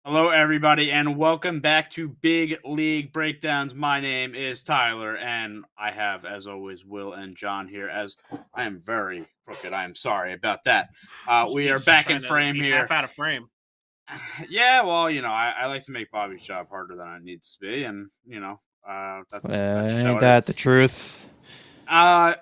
Hello, everybody, and welcome back to Big League Breakdowns. My name is Tyler, and I have, as always, Will and John here. As I am very crooked, I am sorry about that. We are He's back in trying to frame be here. half out of frame. Yeah, well, I like to make Bobby's job harder than it needs to be, and that's just how Ain't it is. that the truth?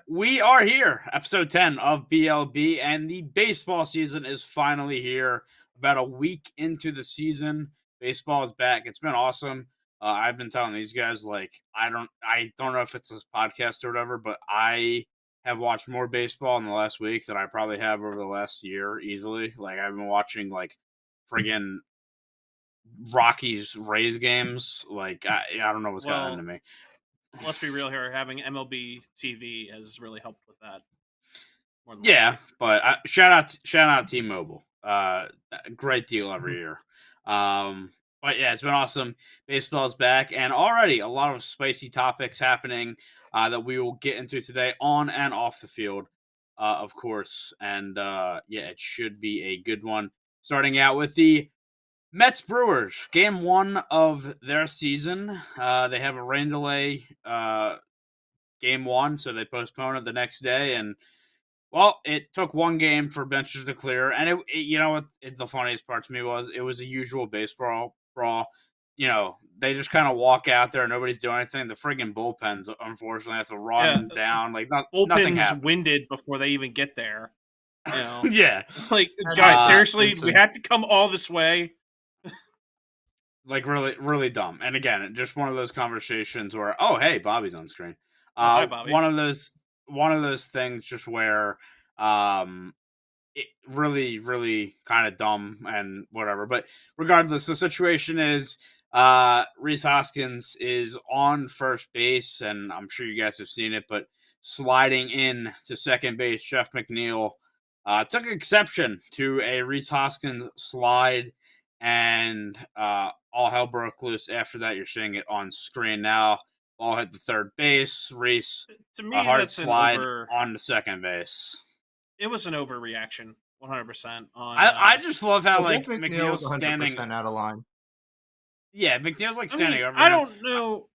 We are here, episode 10 of BLB, and the baseball season is finally here. About a week into the season, baseball is back. It's been awesome. I've been telling these guys, I don't know if it's this podcast or whatever, but I have watched more baseball in the last week than I probably have over the last year easily. Like, I've been watching friggin' Rockies Rays games. I don't know what's gotten into me. Let's be real here. Having MLB TV has really helped with that. Yeah, but shout out T-Mobile. Great deal every year. But yeah, it's been awesome. Baseball's back, and already a lot of spicy topics happening that we will get into today on and off the field, of course. And yeah, it should be a good one. Starting out with the Mets Brewers, game one of their season. They have a rain delay, game one, so they postpone it the next day, and well, it took one game for benches to clear, and the funniest part to me was it was a usual baseball brawl. They just kind of walk out there, nobody's doing anything. The friggin' bullpens, unfortunately, have to run down. Nothing Bullpens happened. winded before they even get there. Yeah, Guys, seriously, we had to come all this way. Really, really dumb. And again, just one of those conversations where, oh, hey, Bobby's on screen. Hi, Bobby. One of those things just where it really, really kind of dumb and whatever. But regardless, the situation is Rhys Hoskins is on first base, and I'm sure you guys have seen it, but sliding in to second base, Jeff McNeil took exception to a Rhys Hoskins slide, and all hell broke loose. After that, you're seeing it on screen now. Ball hit the third base. Reese, to me, a hard that's slide on the second base. It was an overreaction, 100%. I just love how McNeil was 100% standing out of line. Yeah, McNeil's standing over. I don't know.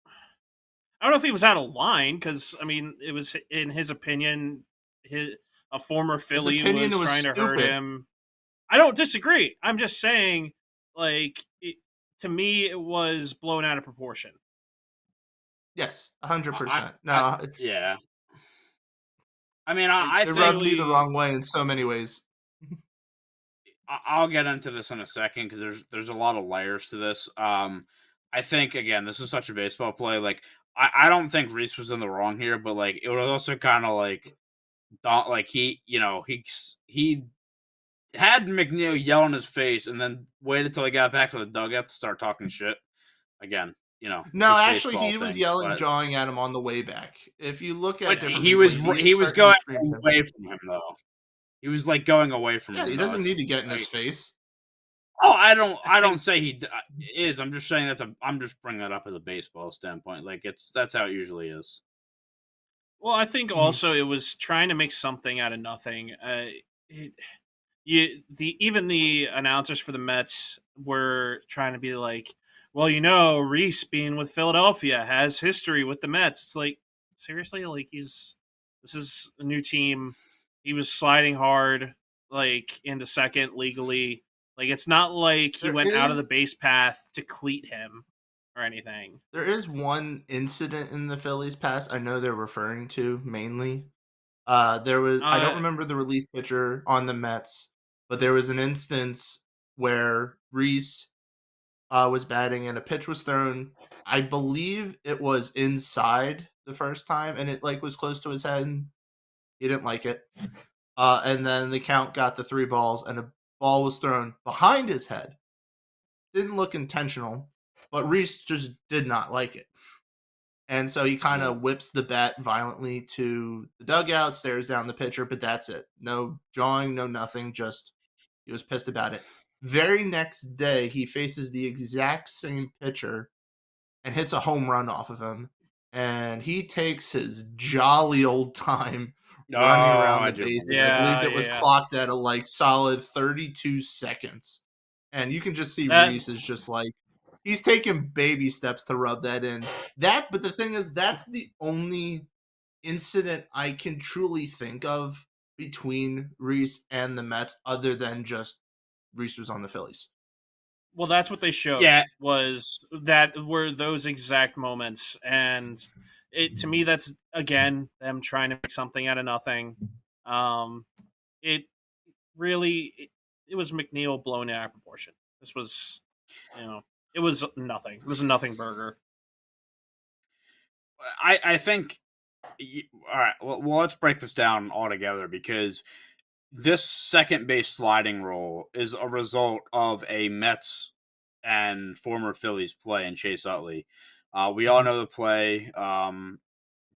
I don't know if he was out of line because it was in his opinion. A former Philly was trying to hurt him. I don't disagree. I'm just saying, to me, it was blown out of proportion. Yes, 100%. Yeah. I think it rubbed me the wrong way in so many ways. I'll get into this in a second because there's a lot of layers to this. I think again, this is such a baseball play. I don't think Rhys was in the wrong here, but it was also kind of he had McNeil yell in his face and then waited till he got back to the dugout to start talking shit. Again, no, actually, he was yelling, jawing at him on the way back. If you look at, he was going away from him though. He was going away from him. Yeah, he doesn't need to get in his face. Oh, I don't say he is. I'm just saying I'm just bringing that up as a baseball standpoint. That's how it usually is. Well, I think also it was trying to make something out of nothing. Even the announcers for the Mets were trying to be like, well, Rhys being with Philadelphia has history with the Mets. It's like, seriously, this is a new team. He was sliding hard, into second legally. It's not like he went out of the base path to cleat him or anything. There is one incident in the Phillies past I know they're referring to mainly. There was I don't remember the relief pitcher on the Mets, but there was an instance where Rhys was batting and a pitch was thrown. I believe it was inside the first time, and it was close to his head. And he didn't like it. And then the count got the 3 balls, and a ball was thrown behind his head. Didn't look intentional, but Rhys just did not like it. And so he kind of whips the bat violently to the dugout, stares down the pitcher, but that's it. No jawing, no nothing, just he was pissed about it. Very next day, he faces the exact same pitcher and hits a home run off of him. And he takes his jolly old time running around the bases. I believe it was clocked at a solid 32 seconds. And you can just see That Rhys is just like, he's taking baby steps to rub that in. But the thing is, that's the only incident I can truly think of between Rhys and the Mets, other than just Rhys was on the Phillies. Well, that's what they showed. Yeah, Were those exact moments, and to me, that's again them trying to make something out of nothing. Um, it really it was McNeil blown out of proportion. This was, it was nothing. It was a nothing burger. I think. All right, well, let's break this down altogether because this second base sliding rule is a result of a Mets and former Phillies play in Chase Utley. We all know the play.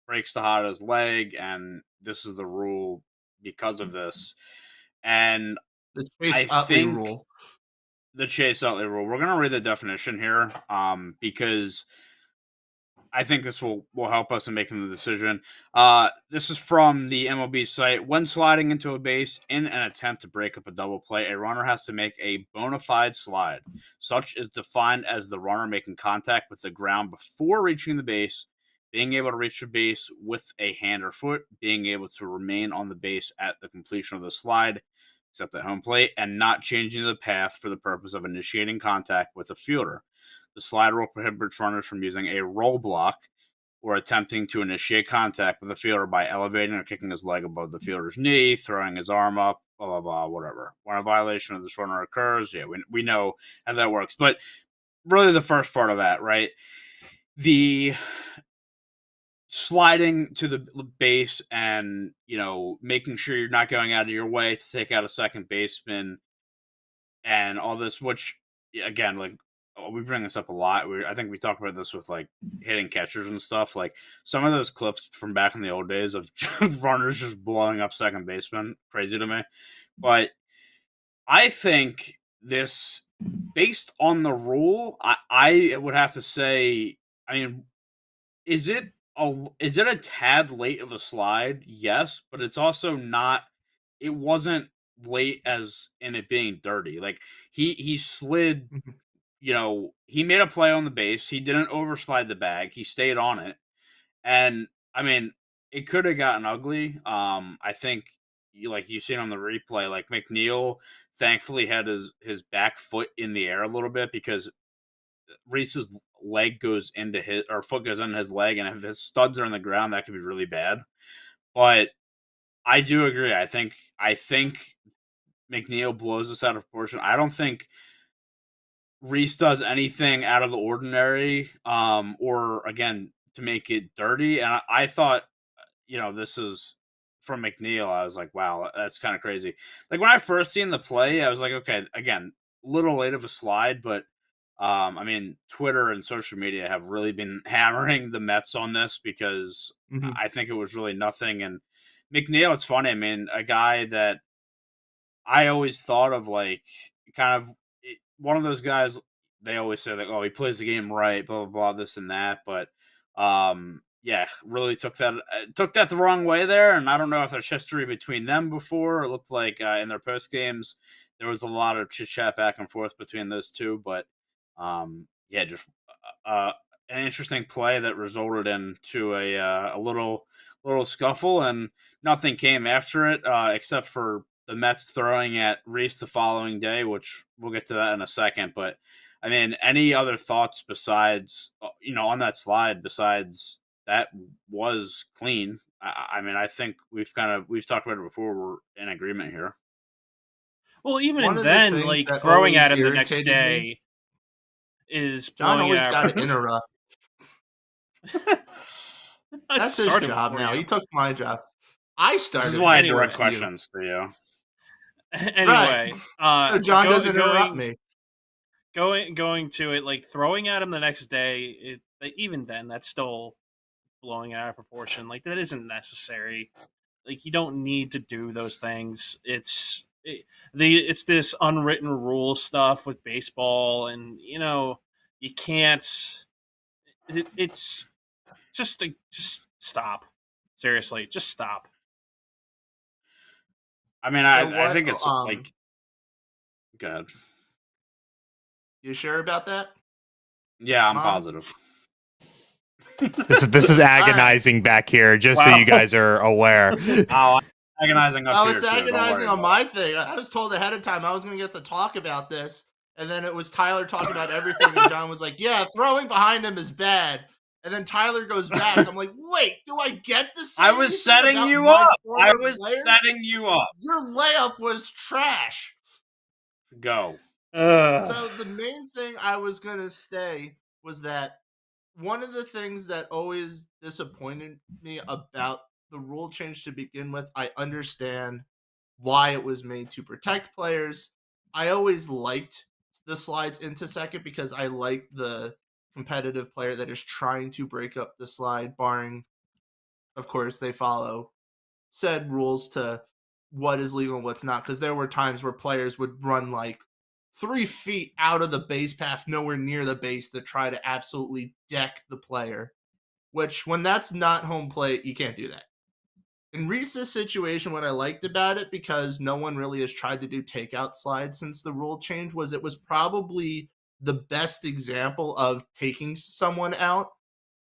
Breaks Tejada's leg, and this is the rule because of this. And The I Chase Utley think rule. the Chase Utley rule. We're gonna read the definition here, because I think this will help us in making the decision. This is from the MLB site. When sliding into a base in an attempt to break up a double play, a runner has to make a bona fide slide. Such is defined as the runner making contact with the ground before reaching the base, being able to reach the base with a hand or foot, being able to remain on the base at the completion of the slide, except at home plate, and not changing the path for the purpose of initiating contact with a fielder. The slide rule prohibits runners from using a roll block or attempting to initiate contact with the fielder by elevating or kicking his leg above the fielder's knee, throwing his arm up, blah, blah, blah, whatever. When a violation of this runner occurs, yeah, we know how that works. But really the first part of that, right? The sliding to the base and, making sure you're not going out of your way to take out a second baseman and all this, which, again, like, we bring this up a lot. I think we talk about this with like hitting catchers and stuff. Like some of those clips from back in the old days of runners just blowing up second baseman, crazy to me. But I think this, based on the rule, I would have to say, I mean, is it a tad late of a slide? Yes, but it's also not. It wasn't late as in it being dirty. Like he slid. Mhm. He made a play on the base. He didn't overslide the bag. He stayed on it, and I mean, it could have gotten ugly. I think like you've seen on the replay, like McNeil thankfully had his back foot in the air a little bit because Rhys's leg goes into his or foot goes into his leg, and if his studs are on the ground, that could be really bad. But I do agree. I think McNeil blows this out of proportion. I don't think Rhys does anything out of the ordinary, or again to make it dirty. And I thought, this is from McNeil. I was like, wow, that's kind of crazy. Like when I first seen the play, I was like, okay, again, little late of a slide, but I mean, Twitter and social media have really been hammering the Mets on this because Mhm. I think it was really nothing. And McNeil, it's funny. I mean, a guy that I always thought of like kind of one of those guys. They always say like, "Oh, he plays the game right," blah blah blah, this and that. But yeah, really took that the wrong way there. And I don't know if there's history between them before. It looked like in their post games there was a lot of chit chat back and forth between those two. But yeah, just uh, an interesting play that resulted into a little scuffle, and nothing came after it except for the Mets throwing at Rhys the following day, which we'll get to that in a second. But I mean, any other thoughts besides, on that slide, besides that was clean? I mean, I think we've talked about it before. We're in agreement here. Well, One even of the then, things like that throwing at always him the next irritated me, day is John blowing it always out. got to interrupt. I That's his started job before now. you. He took my job. I This is started why I before direct Anyway, you. questions to you. Right. anyway, So John go, doesn't interrupt going me. going to it, like throwing at him the next day. Even then, that's still blowing out of proportion. Like that isn't necessary. Like you don't need to do those things. It's this unwritten rule stuff with baseball, and you can't. It's just stop. Seriously, just stop. I mean, So I what think it's like good. You sure about that? Yeah, I'm Mom? positive. This is agonizing back here, just so you guys are aware. Oh, agonizing up Oh, here it's too. Don't agonizing worry on about my thing. I was told ahead of time I was going to get to talk about this, and then it was Tyler talking about everything, and John was like, "Yeah, throwing behind him is bad." And then Tyler goes back. I'm like, "Wait, do I get to say I was anything setting about you my up. I former was player? setting you up. Your layup was trash." Go. So the main thing I was going to say was that one of the things that always disappointed me about the rule change to begin with, I understand why it was made to protect players. I always liked the slides into second because I like the competitive player that is trying to break up the slide, barring, of course, they follow said rules to what is legal and what's not. Because there were times where players would run like 3 feet out of the base path, nowhere near the base, to try to absolutely deck the player. Which, when that's not home plate, you can't do that. In Rhys's situation, what I liked about it, because no one really has tried to do takeout slides since the rule change, was it was probably the best example of taking someone out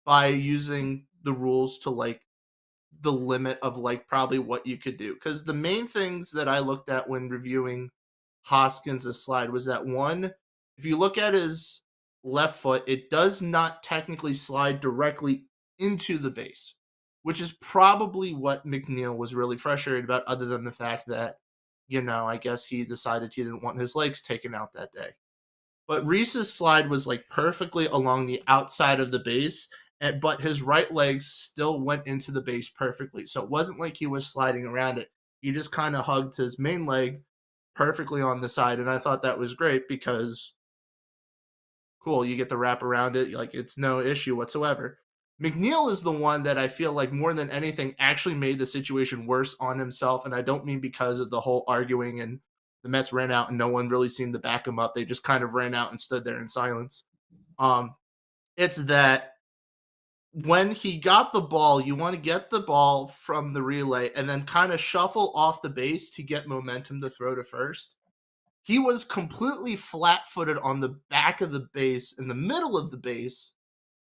by using the rules to like the limit of like probably what you could do. Because the main things that I looked at when reviewing Hoskins' slide was that one, if you look at his left foot, it does not technically slide directly into the base, which is probably what McNeil was really frustrated about, other than the fact that, I guess he decided he didn't want his legs taken out that day. But Rhys's slide was like perfectly along the outside of the base, but his right leg still went into the base perfectly. So it wasn't like he was sliding around it. He just kind of hugged his main leg perfectly on the side. And I thought that was great because, cool, you get to wrap around it. Like, it's no issue whatsoever. McNeil is the one that I feel like more than anything actually made the situation worse on himself. And I don't mean because of the whole arguing and the Mets ran out and no one really seemed to back him up. They just kind of ran out and stood there in silence. It's that when he got the ball, you want to get the ball from the relay and then kind of shuffle off the base to get momentum to throw to first. He was completely flat-footed on the back of the base, in the middle of the base,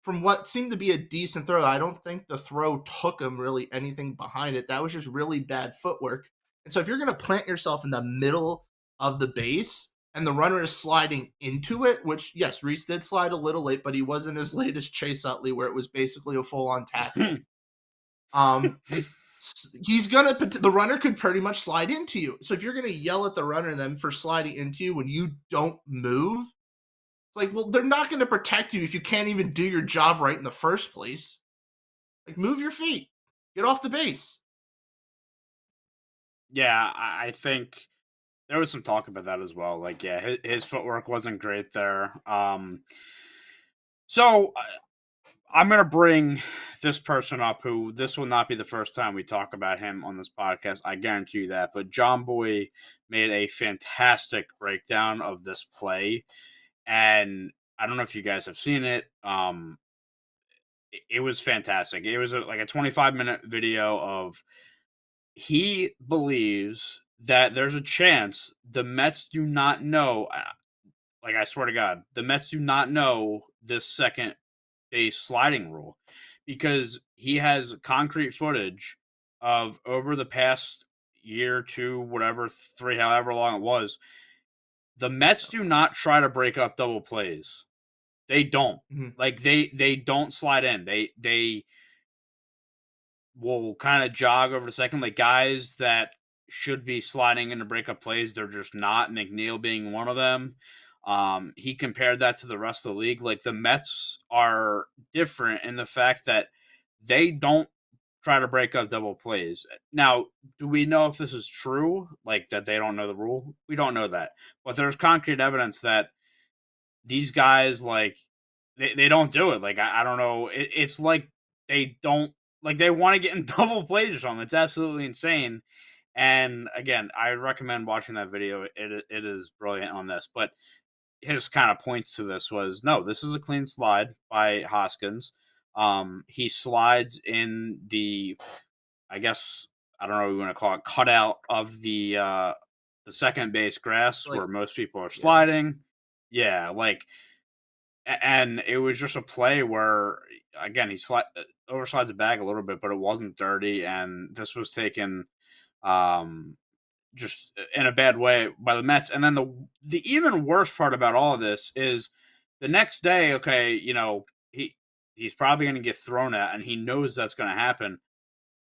from what seemed to be a decent throw. I don't think the throw took him really anything behind it. That was just really bad footwork. And so if you're going to plant yourself in the middle of the base and the runner is sliding into it, which, yes, Rhys did slide a little late, but he wasn't as late as Chase Utley, where it was basically a full-on tackle. The runner could pretty much slide into you. So if you're going to yell at the runner then for sliding into you when you don't move, it's like, well, they're not going to protect you if you can't even do your job right in the first place. Like, move your feet. Get off the base. Yeah, I think there was some talk about that as well. Like, yeah, his footwork wasn't great there. So I'm going to bring this person up who this will not be the first time we talk about him on this podcast. I guarantee you that. But John Boy made a fantastic breakdown of this play. And I don't know if you guys have seen it. It was fantastic. It was like a 25-minute video of he believes that there's a chance the Mets do not know. Like, I swear to God, the Mets do not know this second base sliding rule because he has concrete footage of over the past year, two, whatever, three, however long it was. The Mets do not try to break up double plays. They don't. Mm-hmm. Like, they don't slide in. They will kind of jog over the second. Like, guys that should be sliding into breakup plays, they're just not. McNeil being one of them. He compared that to the rest of the league. Like, the Mets are different in the fact that they don't try to break up double plays. Now, do we know if this is true? Like, that they don't know the rule? We don't know that. But there's concrete evidence that these guys, like, they don't do it. Like, I don't know. It's like they don't, like, they want to get in double plays or something. It's absolutely insane. And again, I recommend watching that video. It is brilliant on this. But his kind of points to this was, no, this is a clean slide by Hoskins. He slides in the, I guess, I don't know what you want to call it, cutout of the second base grass, like, where most people are sliding. Yeah, and it was just a play where, again, he oversides the bag a little bit, but it wasn't dirty, and this was taken just in a bad way by the Mets. And then the even worse part about all of this is the next day, okay, he's probably going to get thrown at, and he knows that's going to happen.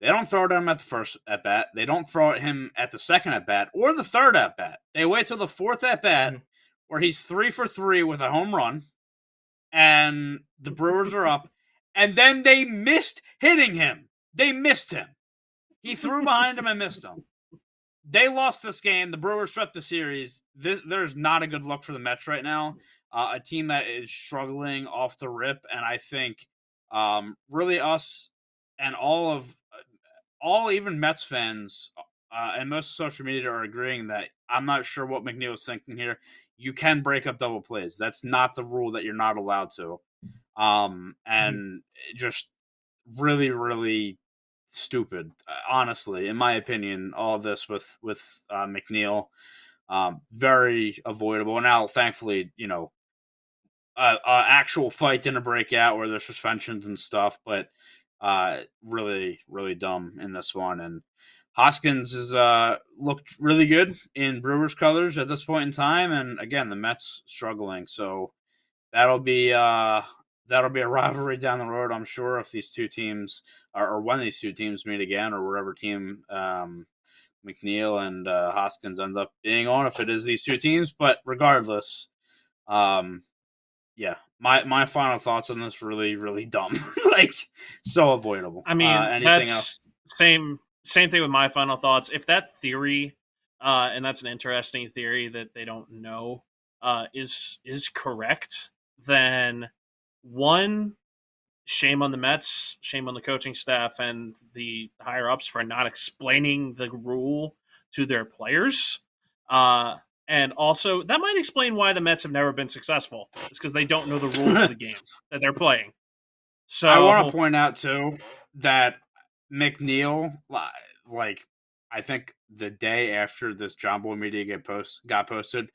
They don't throw it at him at the first at bat. They don't throw at him at the second at bat or the third at bat. They wait till the fourth at bat where he's 3 for 3 with a home run, and the Brewers are up, and then they missed hitting him. They missed him. He threw behind him and missed him. They lost this game. The Brewers swept the series. There's not a good look for the Mets right now. A team that is struggling off the rip, and I think really us and all even Mets fans and most social media are agreeing that I'm not sure what McNeil is thinking here. You can break up double plays. That's not the rule that you're not allowed to. And just really, really stupid, honestly, in my opinion, all of this with McNeil, very avoidable. Now, thankfully, actual fight didn't break out where there's suspensions and stuff, but really, really dumb in this one. And Hoskins has looked really good in Brewers colors at this point in time, and again, the Mets struggling, so that'll be a rivalry down the road, I'm sure, if these two teams or when these two teams meet again, or wherever team McNeil and Hoskins end up being on, if it is these two teams. But regardless, yeah, my final thoughts on this, really, really dumb, so avoidable. I mean, anything that's else? Same thing with my final thoughts. If that theory, and that's an interesting theory that they don't know, is correct, then one, shame on the Mets, shame on the coaching staff and the higher ups for not explaining the rule to their players. And also, that might explain why the Mets have never been successful. It's because they don't know the rules of the game that they're playing. So I want to point out too that McNeil, I think the day after this John Boy media got posted,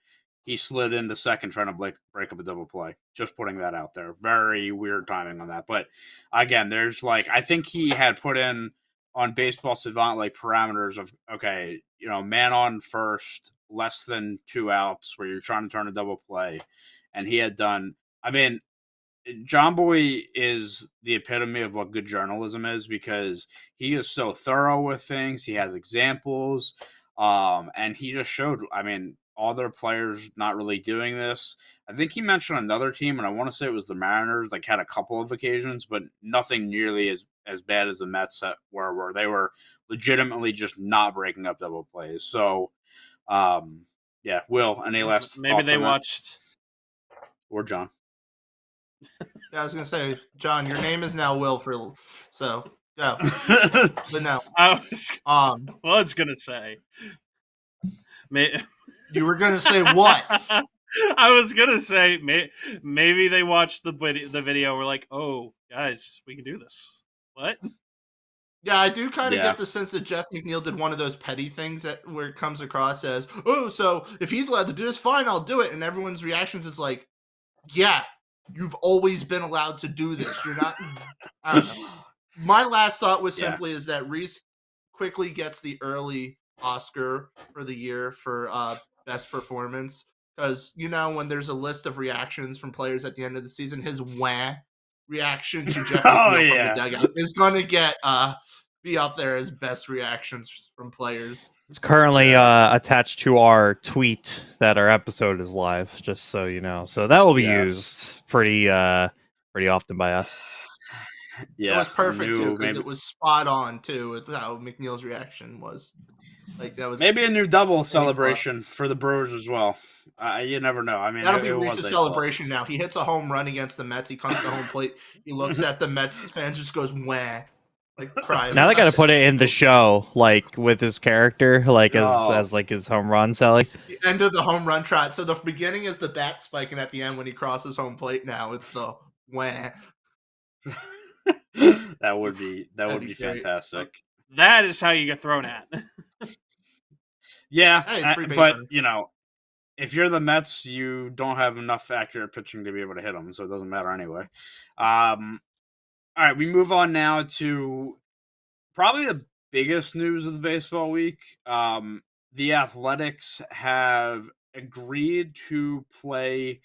he slid into second trying to break up a double play. Just putting that out there. Very weird timing on that. But again, there's I think he had put in on Baseball Savant parameters of, okay, man on first, less than 2 outs where you're trying to turn a double play. And he had done, John Boy is the epitome of what good journalism is, because he is so thorough with things. He has examples, and he just showed, all their players not really doing this. I think he mentioned another team, and I want to say it was the Mariners, had a couple of occasions, but nothing nearly as bad as the Mets where they were legitimately just not breaking up double plays. So, yeah, Will, any last maybe they watched, or John? Yeah, I was gonna say, John, your name is now Will so go. But no, I was gonna say, you were gonna say what? I was gonna say maybe they watched the video. We're like, oh, guys, we can do this. What? Yeah, I do kind of get the sense that Jeff McNeil did one of those petty things where it comes across as, oh, so if he's allowed to do this, fine, I'll do it. And everyone's reactions is like, yeah, you've always been allowed to do this. You're not. I don't know. My last thought was simply is that Rhys quickly gets the early Oscar for the year for best performance, because when there's a list of reactions from players at the end of the season, his wah reaction to Jeff McNeil from the dugout is going to get be up there as best reactions from players. It's currently attached to our tweet that our episode is live, just so you know. So that will be used pretty often by us. Yeah, it was perfect too, because it was spot on too with how McNeil's reaction was. That was maybe a new double celebration for the Brewers as well. You never know. That'll be Rhys' celebration now. He hits a home run against the Mets. He comes to home plate. He looks at the Mets fans, just goes wah, crying. Now they got to put it in the show, with his character, as his home run selling. The end of the home run trot. So the beginning is the bat spike, and at the end when he crosses home plate, now it's the wah. That would be fantastic. That is how you get thrown at. Yeah, hey, but if you're the Mets, you don't have enough accurate pitching to be able to hit them, so it doesn't matter anyway. All right, we move on now to probably the biggest news of the baseball week. The Athletics have agreed to play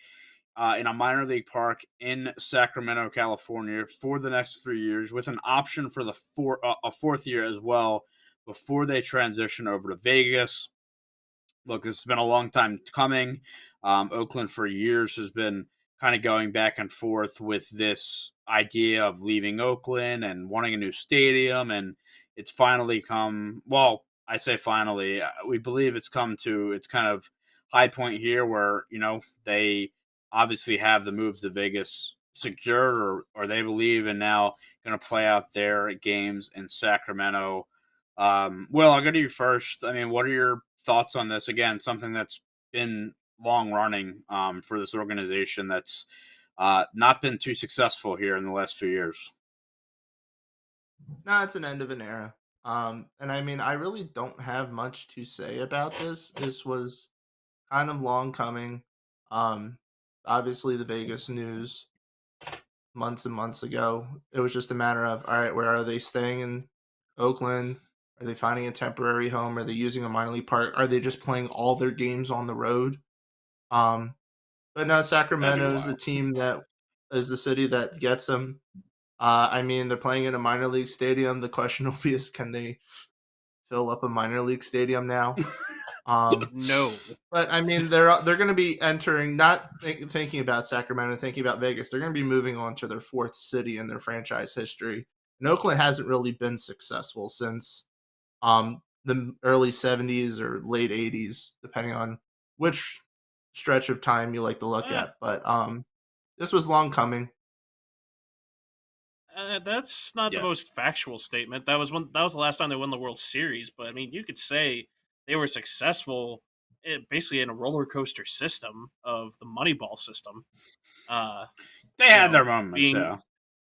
in a minor league park in Sacramento, California, for the next 3 years, with an option for the a fourth year as well before they transition over to Vegas. Look, this has been a long time coming. Oakland for years has been kind of going back and forth with this idea of leaving Oakland and wanting a new stadium, and it's finally come. Well, I say finally. We believe it's come to its kind of high point here, where they obviously have the moves to Vegas secured, or they believe, and now going to play out their games in Sacramento. Will, I'll go to you first. I mean, what are your thoughts on this? Again, something that's been long running for this organization that's not been too successful here in the last few years. No, it's an end of an era. And I mean, I really don't have much to say about this. This was kind of long coming. Obviously, the Vegas news months and months ago. It was just a matter of, all right, where are they staying in Oakland? Are they finding a temporary home? Are they using a minor league park? Are they just playing all their games on the road? But now Sacramento is the team that is the city that gets them. I mean, they're playing in a minor league stadium. The question will be is, can they fill up a minor league stadium now? No. But I mean, they're going to be entering, not thinking about Sacramento, thinking about Vegas. They're going to be moving on to their fourth city in their franchise history. And Oakland hasn't really been successful since the early 70s or late 80s, depending on which stretch of time you like to look at. But this was long coming. That's not the most factual statement. That was the last time they won the World Series. But I mean, you could say they were successful, basically in a roller coaster system of the Moneyball system. They had their moments,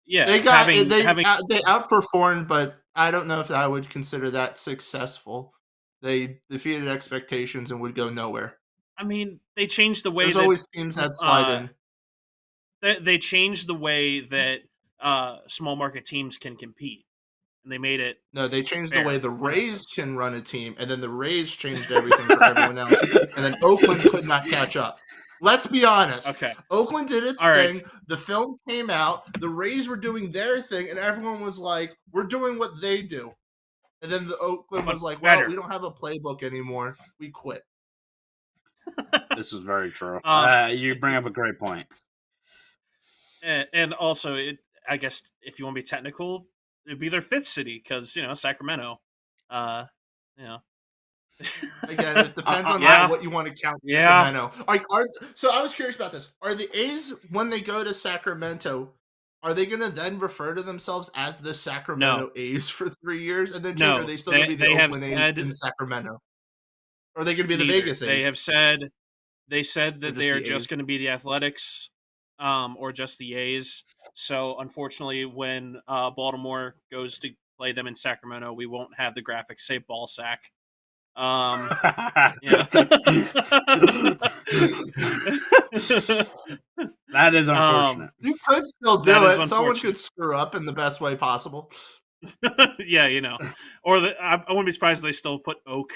yeah. They outperformed, but I don't know if I would consider that successful. They defeated expectations and would go nowhere. I mean, they changed the way. There's always teams that slide in. They changed the way that small market teams can compete, and they made it. No, they changed the way the Rays can run a team, and then the Rays changed everything for everyone else, and then Oakland could not catch up. Let's be honest. Okay. Oakland did its thing. Right. The film came out. The Rays were doing their thing, and everyone was like, "We're doing what they do." And then the Oakland was like, "Well, we don't have a playbook anymore. We quit." This is very true. You bring up a great point. And also, I guess if you want to be technical, it'd be their fifth city because Sacramento. Again, it depends on what you want to count Sacramento. So I was curious about this. Are the A's, when they go to Sacramento, are they going to then refer to themselves as the Sacramento A's for 3 years? And then are they still going to be the Oakland A's in Sacramento? Or are they going to be the Vegas A's? They said that they are just going to be the Athletics or just the A's. So unfortunately, when Baltimore goes to play them in Sacramento, we won't have the graphics say ball sack. That is unfortunate. You could still do it. Someone could screw up in the best way possible. Yeah, or I wouldn't be surprised if they still put Oak,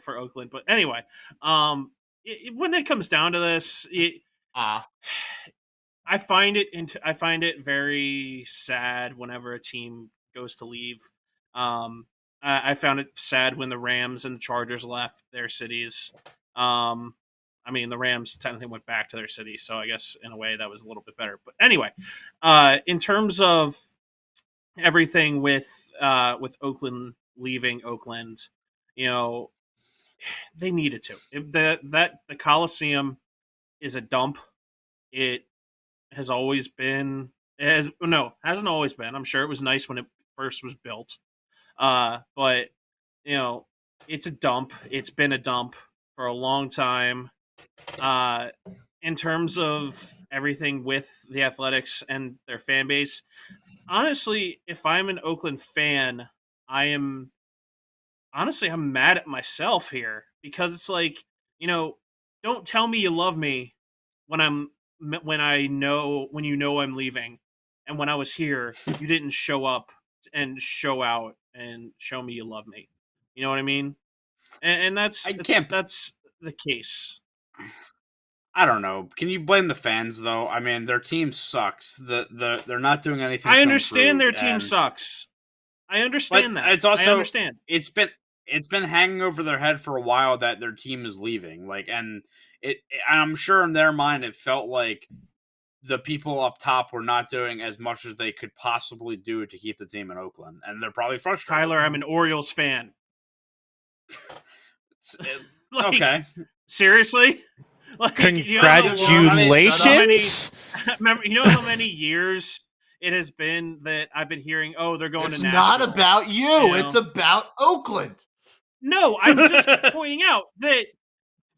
for Oakland. But anyway, when it comes down to this, I find it very sad whenever a team goes to leave. I found it sad when the Rams and the Chargers left their cities. I mean, the Rams technically went back to their city, so I guess in a way that was a little bit better. But anyway, in terms of everything with Oakland leaving Oakland, they needed to. The Coliseum is a dump. It has always been. Hasn't always been. I'm sure it was nice when it first was built. But it's a dump. It's been a dump for a long time. In terms of everything with the Athletics and their fan base, honestly, if I'm an Oakland fan, I'm mad at myself here because it's like, don't tell me you love me when you know I'm leaving, and when I was here, you didn't show up and show out and show me you love me. You know what I mean? And I can't. that's the case. I don't know. Can you blame the fans though? I mean, their team sucks. They're not doing anything I to understand improve, their team sucks. I but understand that. it's I also understand. it's been hanging over their head for a while that their team is leaving. I'm sure in their mind it felt like the people up top were not doing as much as they could possibly do to keep the team in Oakland, and they're probably frustrated. Tyler, I'm an Orioles fan. Okay. Seriously? Congratulations! Remember, you know how many years it has been that I've been hearing, "Oh, they're going it's to Nashville." It's not about you. It's about Oakland. No, I'm just pointing out that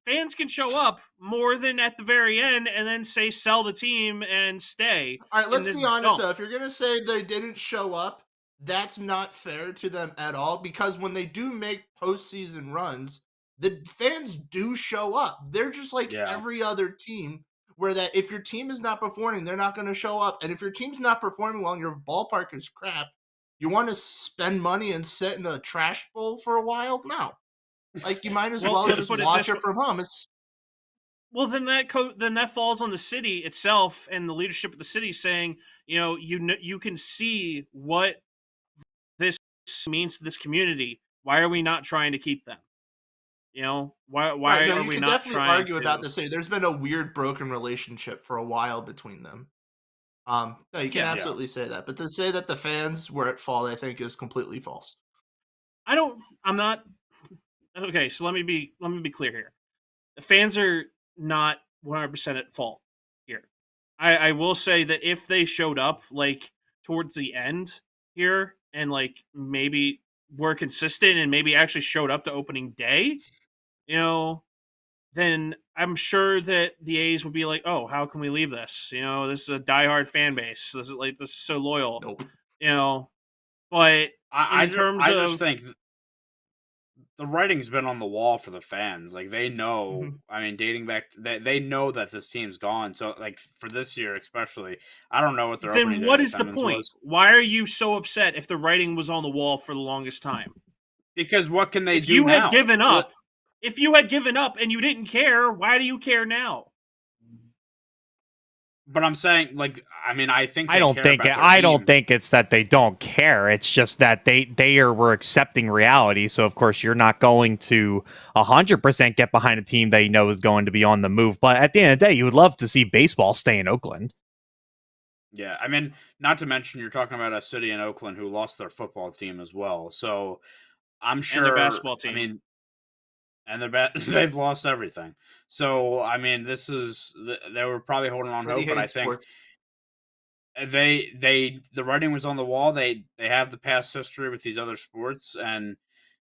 fans can show up more than at the very end and then say sell the team and stay. All right, let's be honest though. If you're going to say they didn't show up, that's not fair to them at all, because when they do make postseason runs, the fans do show up. They're just like every other team, where that if your team is not performing, they're not going to show up. And if your team's not performing well and your ballpark is crap, you want to spend money and sit in a trash bowl for a while? No. Like, you might as well just watch it from home. Well, then that falls on the city itself and the leadership of the city saying, you can see what this means to this community. Why are we not trying to keep them? Why are we not trying to argue about the city? There's been a weird broken relationship for a while between them. No, you can absolutely say that, but to say that the fans were at fault, I think, is completely false. I'm not. Okay, so let me be clear here. The fans are not 100% at fault here. I will say that if they showed up like towards the end here and like maybe were consistent and maybe actually showed up to opening day, then I'm sure that the A's would be like, "Oh, how can we leave this? This is a diehard fan base. This is so loyal." Nope. But I just think the writing's been on the wall for the fans. Like, they know. Mm-hmm. I mean, dating back, they know that this team's gone. So, like, for this year especially, I don't know what their opening day attendance was. Then what is the point? Why are you so upset if the writing was on the wall for the longest time? Because what can they do now? If you had given up and you didn't care, why do you care now? But I'm saying, like, I mean, I think I don't think it's that they don't care. It's just that were accepting reality. So of course you're not going to 100% get behind a team that you know is going to be on the move. But at the end of the day, you would love to see baseball stay in Oakland. Yeah, I mean, not to mention you're talking about a city in Oakland who lost their football team as well. So I'm sure and their basketball team. I mean, and they've lost everything. So I mean, they were probably holding on hope, but I think the writing was on the wall. They have the past history with these other sports, and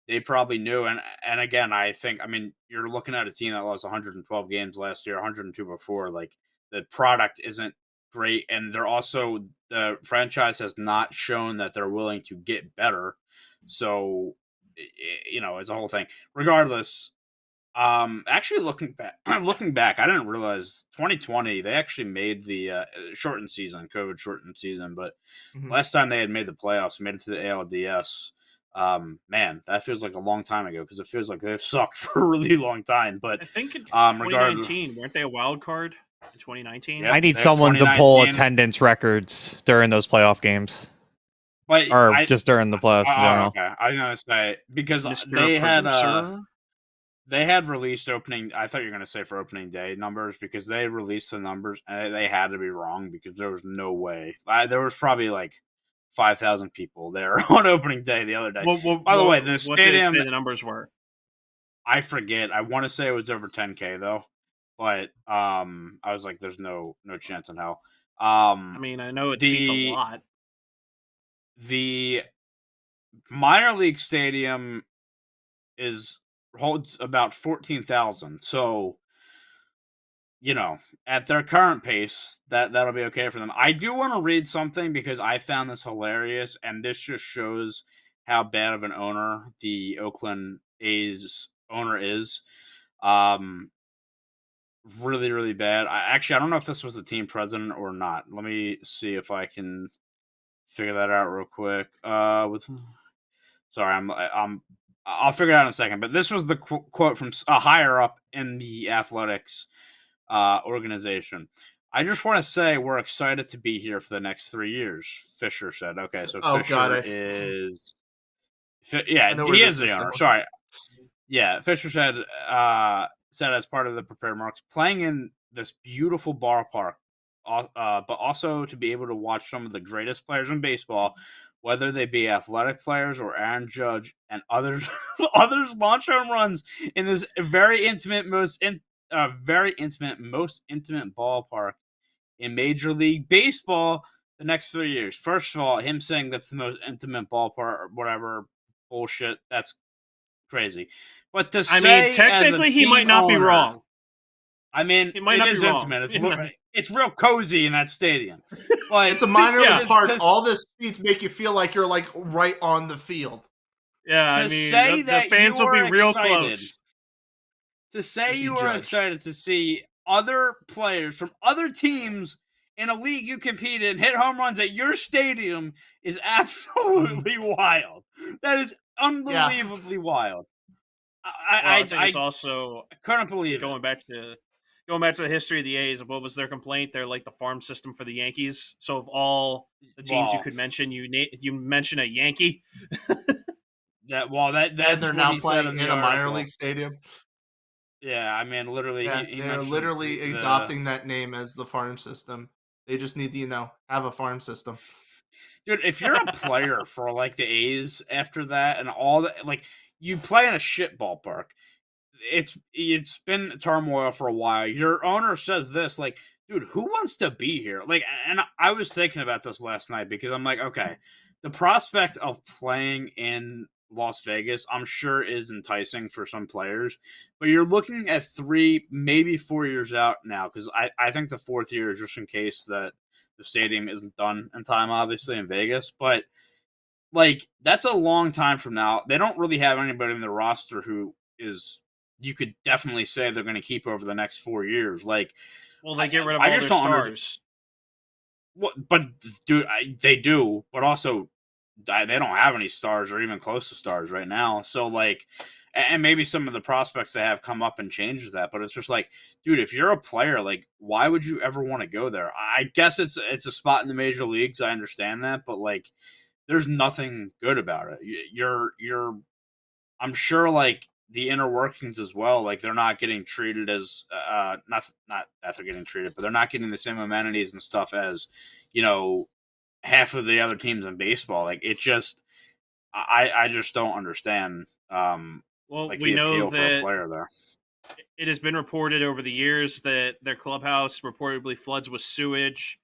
they probably knew. And again, I think, I mean, you're looking at a team that lost 112 games last year, 102 before. Like, the product isn't great, and the franchise has not shown that they're willing to get better. So, it's a whole thing. Regardless, actually looking back, I didn't realize 2020 they actually made the shortened season, COVID shortened season. But last time they had made the playoffs, made it to the ALDS. Man, that feels like a long time ago, because it feels like they've sucked for a really long time. But I think in 2019, weren't they a wild card in 2019? Yep, I need someone to pull attendance records during those playoff games. Just during the playoffs in general. Okay. I was going to say, because they had released opening. I thought you were going to say for opening day numbers, because they released the numbers and they had to be wrong, because there was no way. There was probably like 5,000 people there on opening day the other day. By the way, the stadium, what did it say the numbers were? I forget. I want to say it was over 10K though, but I was like, "There's no chance in hell." I mean, I know it seems a lot. The minor league stadium holds about 14,000. So, at their current pace, that'll be okay for them. I do want to read something, because I found this hilarious, and this just shows how bad of an owner the Oakland A's owner is. really, really bad. I don't know if this was the team president or not. Let me see if I can figure that out real quick. Sorry, I'll figure it out in a second. But this was the quote from a higher up in the athletics organization. I just want to say we're excited to be here for the next 3 years, Fisher said. Okay, so Fisher is... Yeah, he is the owner. Sorry. Yeah, Fisher said as part of the prepared remarks, playing in this beautiful ballpark, but also to be able to watch some of the greatest players in baseball, whether they be athletic players or Aaron Judge and others launch home runs in this very intimate, most intimate ballpark in Major League Baseball the next 3 years. First of all, him saying that's the most intimate ballpark or whatever bullshit, that's crazy. But to say, technically, he might not be wrong. I mean, it might not be wrong. Intimate. It's real cozy in that stadium. But it's a minor league park. All the seats make you feel like you're like right on the field. Yeah, I mean, the fans will be real close. To say you were excited to see other players from other teams in a league you compete in hit home runs at your stadium is absolutely wild. That is unbelievably wild. I think it's also I couldn't believe going back to the history of the A's. What was their complaint? They're like the farm system for the Yankees. So of all the teams you could mention, you mention a Yankee. They're now playing in a minor league stadium. Yeah, I mean, literally, they're literally adopting that name as the farm system. They just need to, have a farm system. Dude, if you're a player for like the A's after that and all that, like you play in a shit ballpark, it's been turmoil for a while. Your owner says this, like, dude, who wants to be here? Like, and I was thinking about this last night because I'm like, okay, the prospect of playing in Las Vegas, I'm sure is enticing for some players, but you're looking at 3, maybe 4 years out now, because I think the 4th year is just in case that the stadium isn't done in time, obviously, in Vegas, but like that's a long time from now. They don't really have anybody in the roster who is, you could definitely say they're going to keep over the next 4 years. Like, well, they get rid of all their stars. But dude, they do, but also they don't have any stars or even close to stars right now. So like, and maybe some of the prospects they have come up and changes that, but it's just like, dude, if you're a player, like, why would you ever want to go there? I guess it's a spot in the major leagues. I understand that, but like, there's nothing good about it. I'm sure like the inner workings as well. Like they're not getting treated as not that they're getting treated, but they're not getting the same amenities and stuff as half of the other teams in baseball. Like it just, I just don't understand. Like we know that for a player there. It has been reported over the years that their clubhouse reportedly floods with sewage,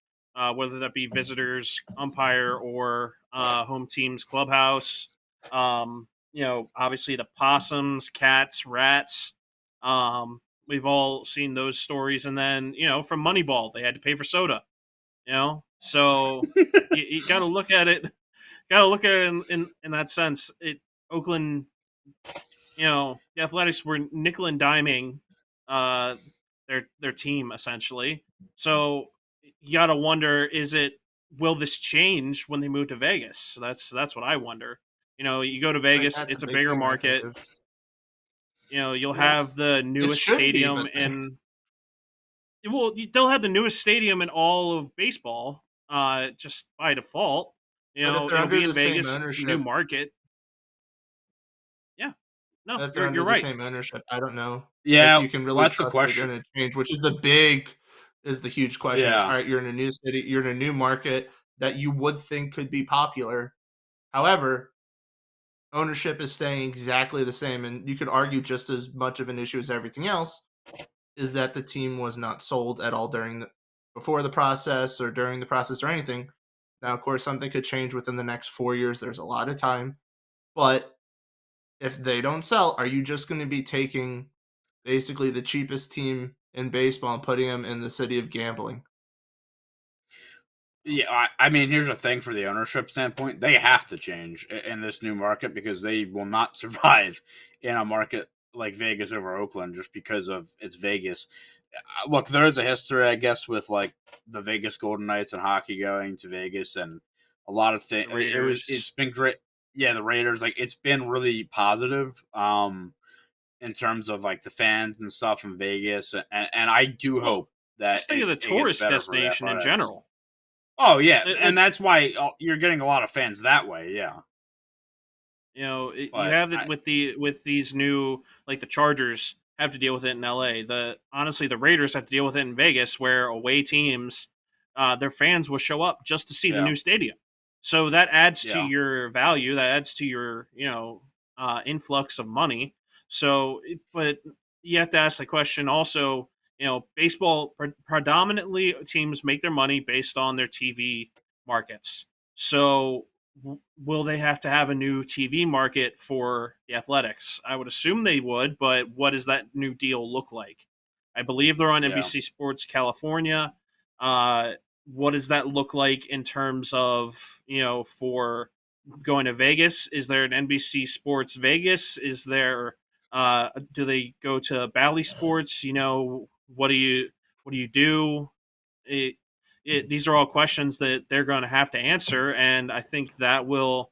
whether that be visitors, umpire, or home team's clubhouse. Obviously the possums, cats, rats. We've all seen those stories. And then, from Moneyball, they had to pay for soda. So you got to look at it. Got to look at it in that sense. Oakland, the Athletics were nickel and diming their team essentially. So you got to wonder: will this change when they move to Vegas? So that's what I wonder. You go to Vegas, it's a bigger market. You'll have the newest stadium they'll have the newest stadium in all of baseball, just by default. It'll be in Vegas, it's a new market. Yeah, no, if they're you're under right. the same ownership, I don't know. Yeah, if you can really that's trust the question. They're going to change, which is the huge question. Yeah. All right, you're in a new city, you're in a new market that you would think could be popular. However, ownership is staying exactly the same, and you could argue just as much of an issue as everything else is that the team was not sold at all before the process or during the process or anything. Now, of course, something could change within the next 4 years. There's a lot of time, but if they don't sell, are you just going to be taking basically the cheapest team in baseball and putting them in the city of gambling? Yeah, I mean, here's the thing for the ownership standpoint. They have to change in this new market because they will not survive in a market like Vegas over Oakland just because of it's Vegas. Look, there is a history, I guess, with like the Vegas Golden Knights and hockey going to Vegas, and a lot of things. It's been great. Yeah, the Raiders, like it's been really positive. In terms of like the fans and stuff in Vegas, and I do hope that just think of the it gets tourist better for the destination in Athletics. general. Oh yeah, and that's why you're getting a lot of fans that way. Yeah, You know, you but have it with these new, like the Chargers have to deal with it in LA. Honestly, the Raiders have to deal with it in Vegas, where away teams, their fans will show up just to see the yeah, new stadium. So that adds to yeah, your value. That adds to your influx of money. So, but you have to ask the question also. You know, baseball predominantly teams make their money based on their TV markets. So will they have to have a new TV market for the Athletics? I would assume they would, but what does that new deal look like? I believe they're on yeah. NBC Sports California. What does that look like in terms of, for going to Vegas? Is there an NBC Sports Vegas? Is there do they go to Bally Sports? What do you do? These are all questions that they're going to have to answer, and I think that will,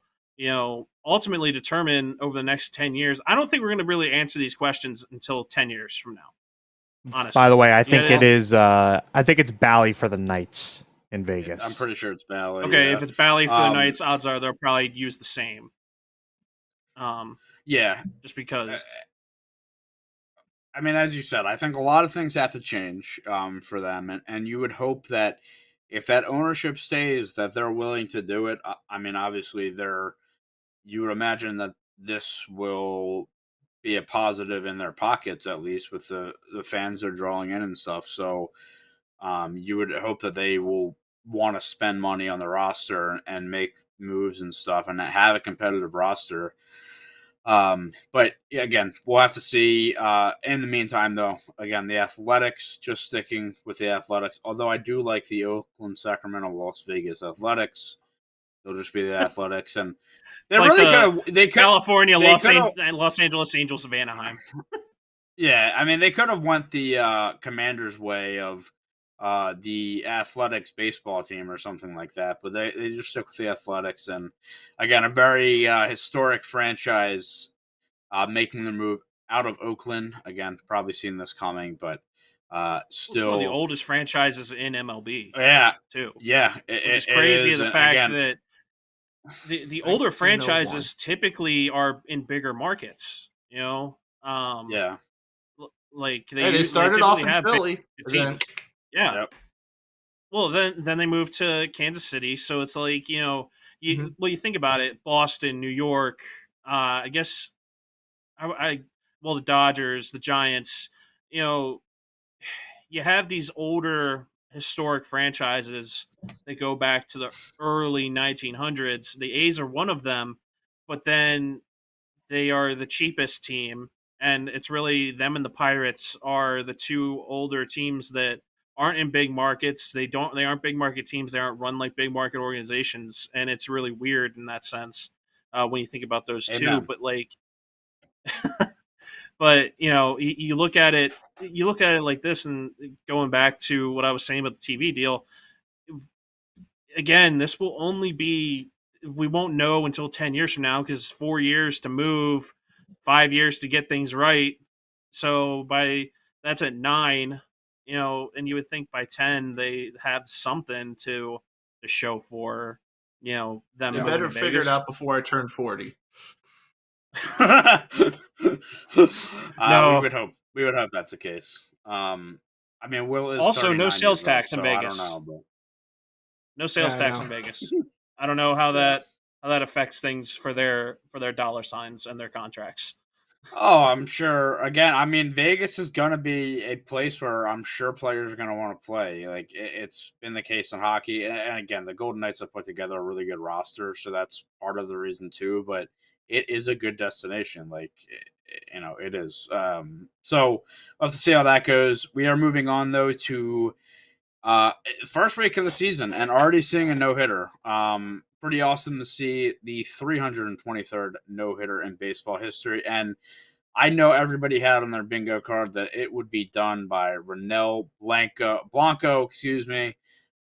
ultimately determine over the next 10 years. I don't think we're going to really answer these questions until 10 years from now. Honestly, by the way, I think it is. I think it's Bally for the Knights in Vegas. I'm pretty sure it's Bally. Okay, yeah. if it's Bally for the Knights, odds are they'll probably use the same. Yeah, just because. I mean, as you said, I think a lot of things have to change for them, and you would hope that if that ownership stays, that they're willing to do it. I mean, obviously, you would imagine that this will be a positive in their pockets, at least with the fans they're drawing in and stuff. So you would hope that they will want to spend money on the roster and make moves and stuff and have a competitive roster. But again, we'll have to see. In the meantime, though, again, the Athletics, just sticking with the Athletics, although I do like the Oakland, Sacramento, Las Vegas Athletics. They'll just be the Athletics, and they it's really like could have. California, Los Angeles Angels of Anaheim. Yeah, I mean, they could have went the Commanders' way of the Athletics baseball team or something like that, but they just stuck with the Athletics, and again, a very historic franchise making the move out of Oakland. Again, probably seen this coming, but still it's one of the oldest franchises in MLB. Yeah, too. Yeah, which is crazy. The fact that the older franchises typically are in bigger markets. Yeah. Like they started off in Philly. Yeah. Yep. Well, then they moved to Kansas City, so it's like you think about it: Boston, New York. I guess the Dodgers, the Giants. You have these older historic franchises that go back to the early 1900s. The A's are one of them, but then they are the cheapest team, and it's really them and the Pirates are the two older teams that aren't in big markets. They aren't big market teams. They aren't run like big market organizations, and it's really weird in that sense when you think about those two. But but you look at it like this, and going back to what I was saying about the TV deal. Again, this will only be, we won't know until 10 years from now, because 4 years to move, 5 years to get things right. So that's at 9, and you would think by 10 they have something to show for, them. They better figure it out before I turn 40. No, we would hope that's the case. I mean, Will is also no sales tax in Vegas. I don't know, but... No sales tax in Vegas. I don't know how that affects things for their dollar signs and their contracts. Oh, I'm sure. Again, I mean, Vegas is going to be a place where I'm sure players are going to want to play. Like, it's been the case in hockey. And again, the Golden Knights have put together a really good roster, so that's part of the reason too. But it is a good destination. Like, it is. So we'll have to see how that goes. We are moving on, though, to first week of the season and already seeing a no-hitter. Pretty awesome to see the 323rd no-hitter in baseball history. And I know everybody had on their bingo card that it would be done by Ronel Blanco, excuse me.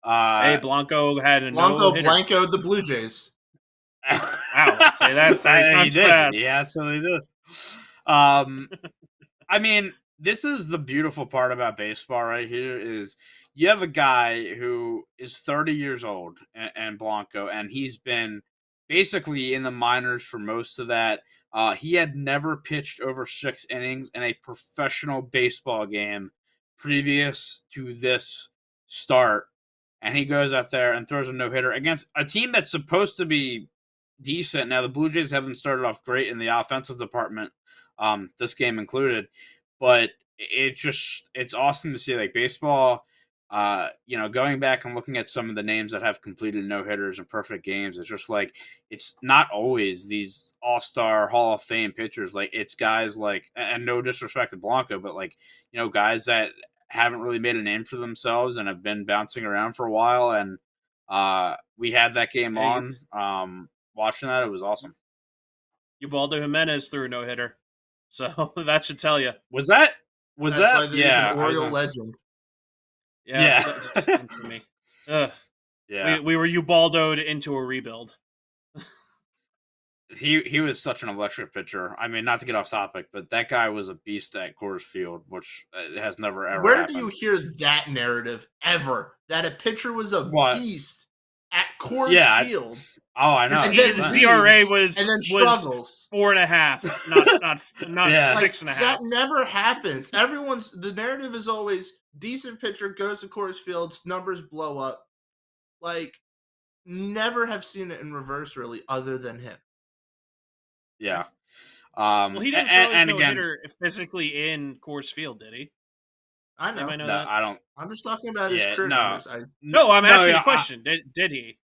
Hey, Blanco had a Blanco no-hitter. Blanco'd the Blue Jays. Wow, say that 3 times he did. fast. He absolutely did. I mean, this is the beautiful part about baseball right here is you have a guy who is 30 years old and Blanco, and he's been basically in the minors for most of that. He had never pitched over 6 innings in a professional baseball game previous to this start. And he goes out there and throws a no-hitter against a team that's supposed to be decent. Now, the Blue Jays haven't started off great in the offensive department, this game included, but it's awesome to see like baseball. Going back and looking at some of the names that have completed no hitters and perfect games, it's just like it's not always these all-star Hall of Fame pitchers. Like it's guys like, and no disrespect to Blanco, but like guys that haven't really made a name for themselves and have been bouncing around for a while. And we had that game on. Watching that, it was awesome. Ubaldo Jimenez threw a no-hitter. So that should tell you. Was that? Yeah, an Oriole legend. Yeah. That's infamy. Yeah. We were Ubaldo'd into a rebuild. He was such an electric pitcher. I mean, not to get off topic, but that guy was a beast at Coors Field, which has never ever Where happened. do you hear that narrative ever? That a pitcher was a beast at Coors Field. I know. His ERA was 4.5, not 6.5. That never happens. The narrative is always decent pitcher goes to Coors Field, numbers blow up. Like, never have seen it in reverse, really, other than him. Yeah. Well, he didn't throw his no-hitter physically in Coors Field, did he? I know. No, that? I don't. I'm just talking about his career numbers. I'm asking a question. Did he?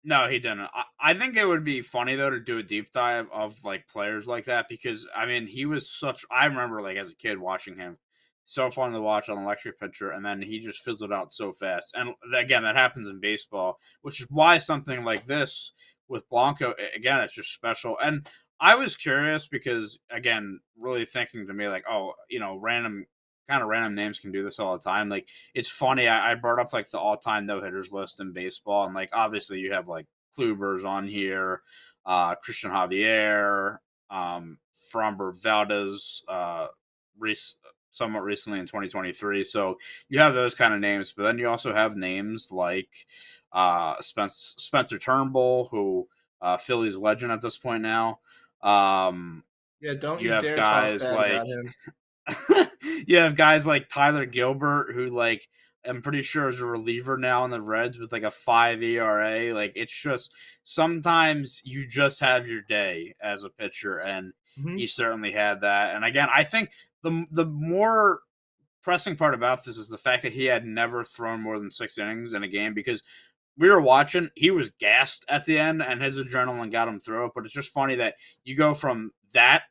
No, he didn't. I think it would be funny though to do a deep dive of like players like that because I mean he was such. I remember like as a kid watching him, so fun to watch on electric pitcher, and then he just fizzled out so fast. And again, that happens in baseball, which is why something like this with Blanco, again, it's just special. And I was curious because again, really thinking to me like, random names can do this all the time. Like it's funny. I brought up like the all-time no-hitters list in baseball, and like obviously you have like Kluber's on here, Christian Javier, Framber Valdez, somewhat recently in 2023. So you have those kind of names, but then you also have names like Spencer Turnbull, who Philly's legend at this point now. Don't you have dare guys talk bad about him. You have guys like Tyler Gilbert, who like I'm pretty sure is a reliever now in the Reds with like a 5 ERA. Like it's just sometimes you just have your day as a pitcher, and he certainly had that. And again, I think the more pressing part about this is the fact that he had never thrown more than 6 innings in a game because we were watching, he was gassed at the end and his adrenaline got him through it. But it's just funny that you go from that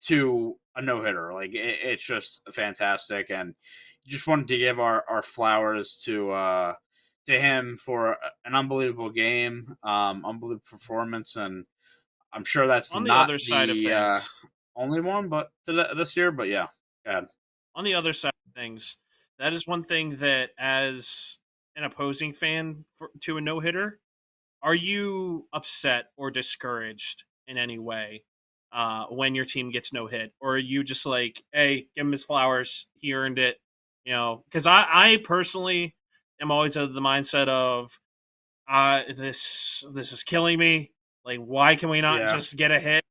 to a no-hitter. Like it's just fantastic, and just wanted to give our flowers to him for an unbelievable game, unbelievable performance, and I'm sure that's on the not other side of things. Only one, but this year. But yeah, God. On the other side of things, that is one thing that as an opposing fan to a no-hitter, are you upset or discouraged in any way when your team gets no hit, or are you just like, hey, give him his flowers, he earned it, because I personally am always of the mindset of this is killing me, like why can we not just get a hit,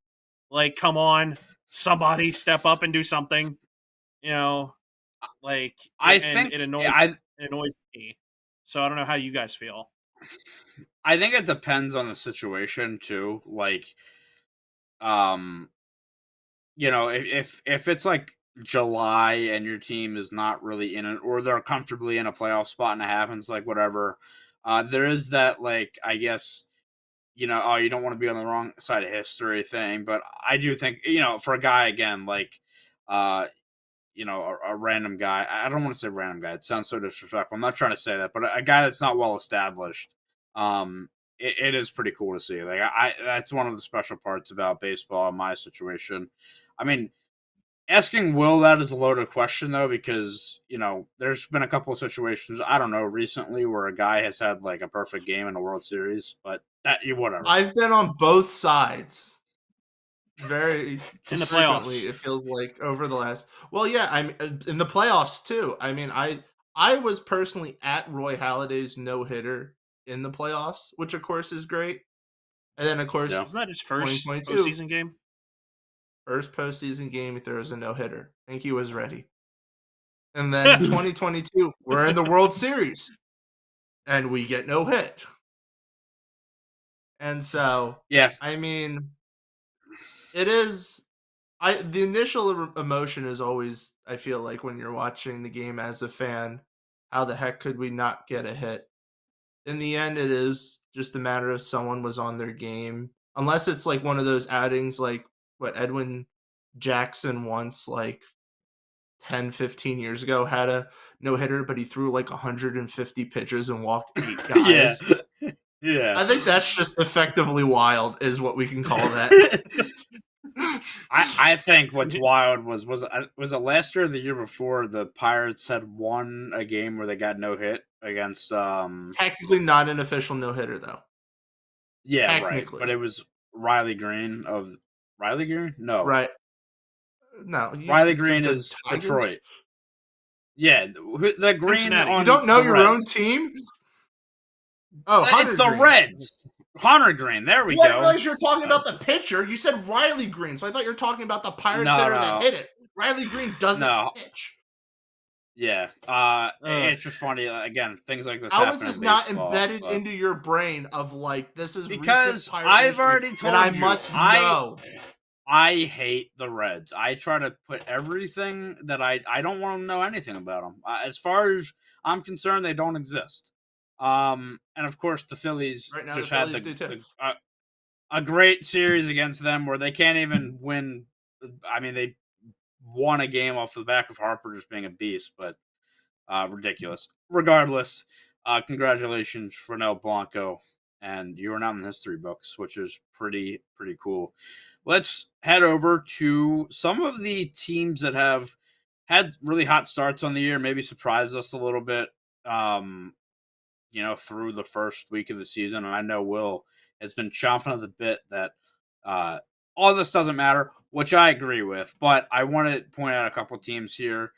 like come on, somebody step up and do something, like I think it annoys me, so I don't know how you guys feel. I think it depends on the situation too, like if it's like July and your team is not really in it, or they're comfortably in a playoff spot and it happens, like whatever, there is that, like, I guess, you don't want to be on the wrong side of history thing. But I do think, for a guy, again, like, a random guy, I don't want to say random guy. It sounds so disrespectful. I'm not trying to say that, but a guy that's not well established, it is pretty cool to see. Like that's one of the special parts about baseball in my situation. I mean, asking Will that is a loaded question, though, because, there's been a couple of situations, I don't know, recently where a guy has had, like, a perfect game in a World Series, but whatever. I've been on both sides very in the frequently, playoffs. it feels like, over the last... Well, yeah, I'm in the playoffs, too. I mean, I was personally at Roy Halladay's no-hitter in the playoffs, which, of course, is great. And then, of course, Yeah. Wasn't that his first 2022. postseason game? First postseason game, he throws a no-hitter. I think he was ready. And then 2022, we're in the World Series, and we get no hit. And so, Yeah. I mean, it is... the initial emotion is always, I feel like, when you're watching the game as a fan, how the heck could we not get a hit? In the end, it is just a matter of someone was on their game. Unless it's like one of those outings like what Edwin Jackson once, like 10, 15 years ago, had a no-hitter, but he threw like 150 pitches and walked 8 guys. Yeah. I think that's just effectively wild, is what we can call that. I think what's wild was it last year or the year before the Pirates had won a game where they got no hit against Technically not an official no-hitter, though. Yeah, right. Technically. But it was Riley Green of Riley Green? No. Right. No. Riley Green is Tigers? Detroit. Yeah, the Green Cincinnati. on You don't know the your Reds. own team? Oh, Hunter It's the Green. Reds. Hunter Green. There we Well, go. I realized you were talking about the pitcher. You said Riley Green, so I thought you were talking about the Pirates hitter that hit it. Riley Green doesn't pitch. Yeah. It's just funny. Again, things like this. How is this not embedded into your brain of like, this is because Pirate I've history, already told and I you, must know. I hate the Reds. I try to put everything that I don't want to know anything about them. As far as I'm concerned, they don't exist. And of course, the Phillies Right now, just the had Phillies a great series against them where they can't even win. I mean, they won a game off the back of Harper just being a beast, but ridiculous. Regardless, congratulations, Fernel Blanco, and you are now in the history books, which is pretty cool. Let's head over to some of the teams that have had really hot starts on the year, maybe surprised us a little bit, through the first week of the season. And I know Will has been chomping at the bit that all this doesn't matter, which I agree with. But I want to point out a couple teams here.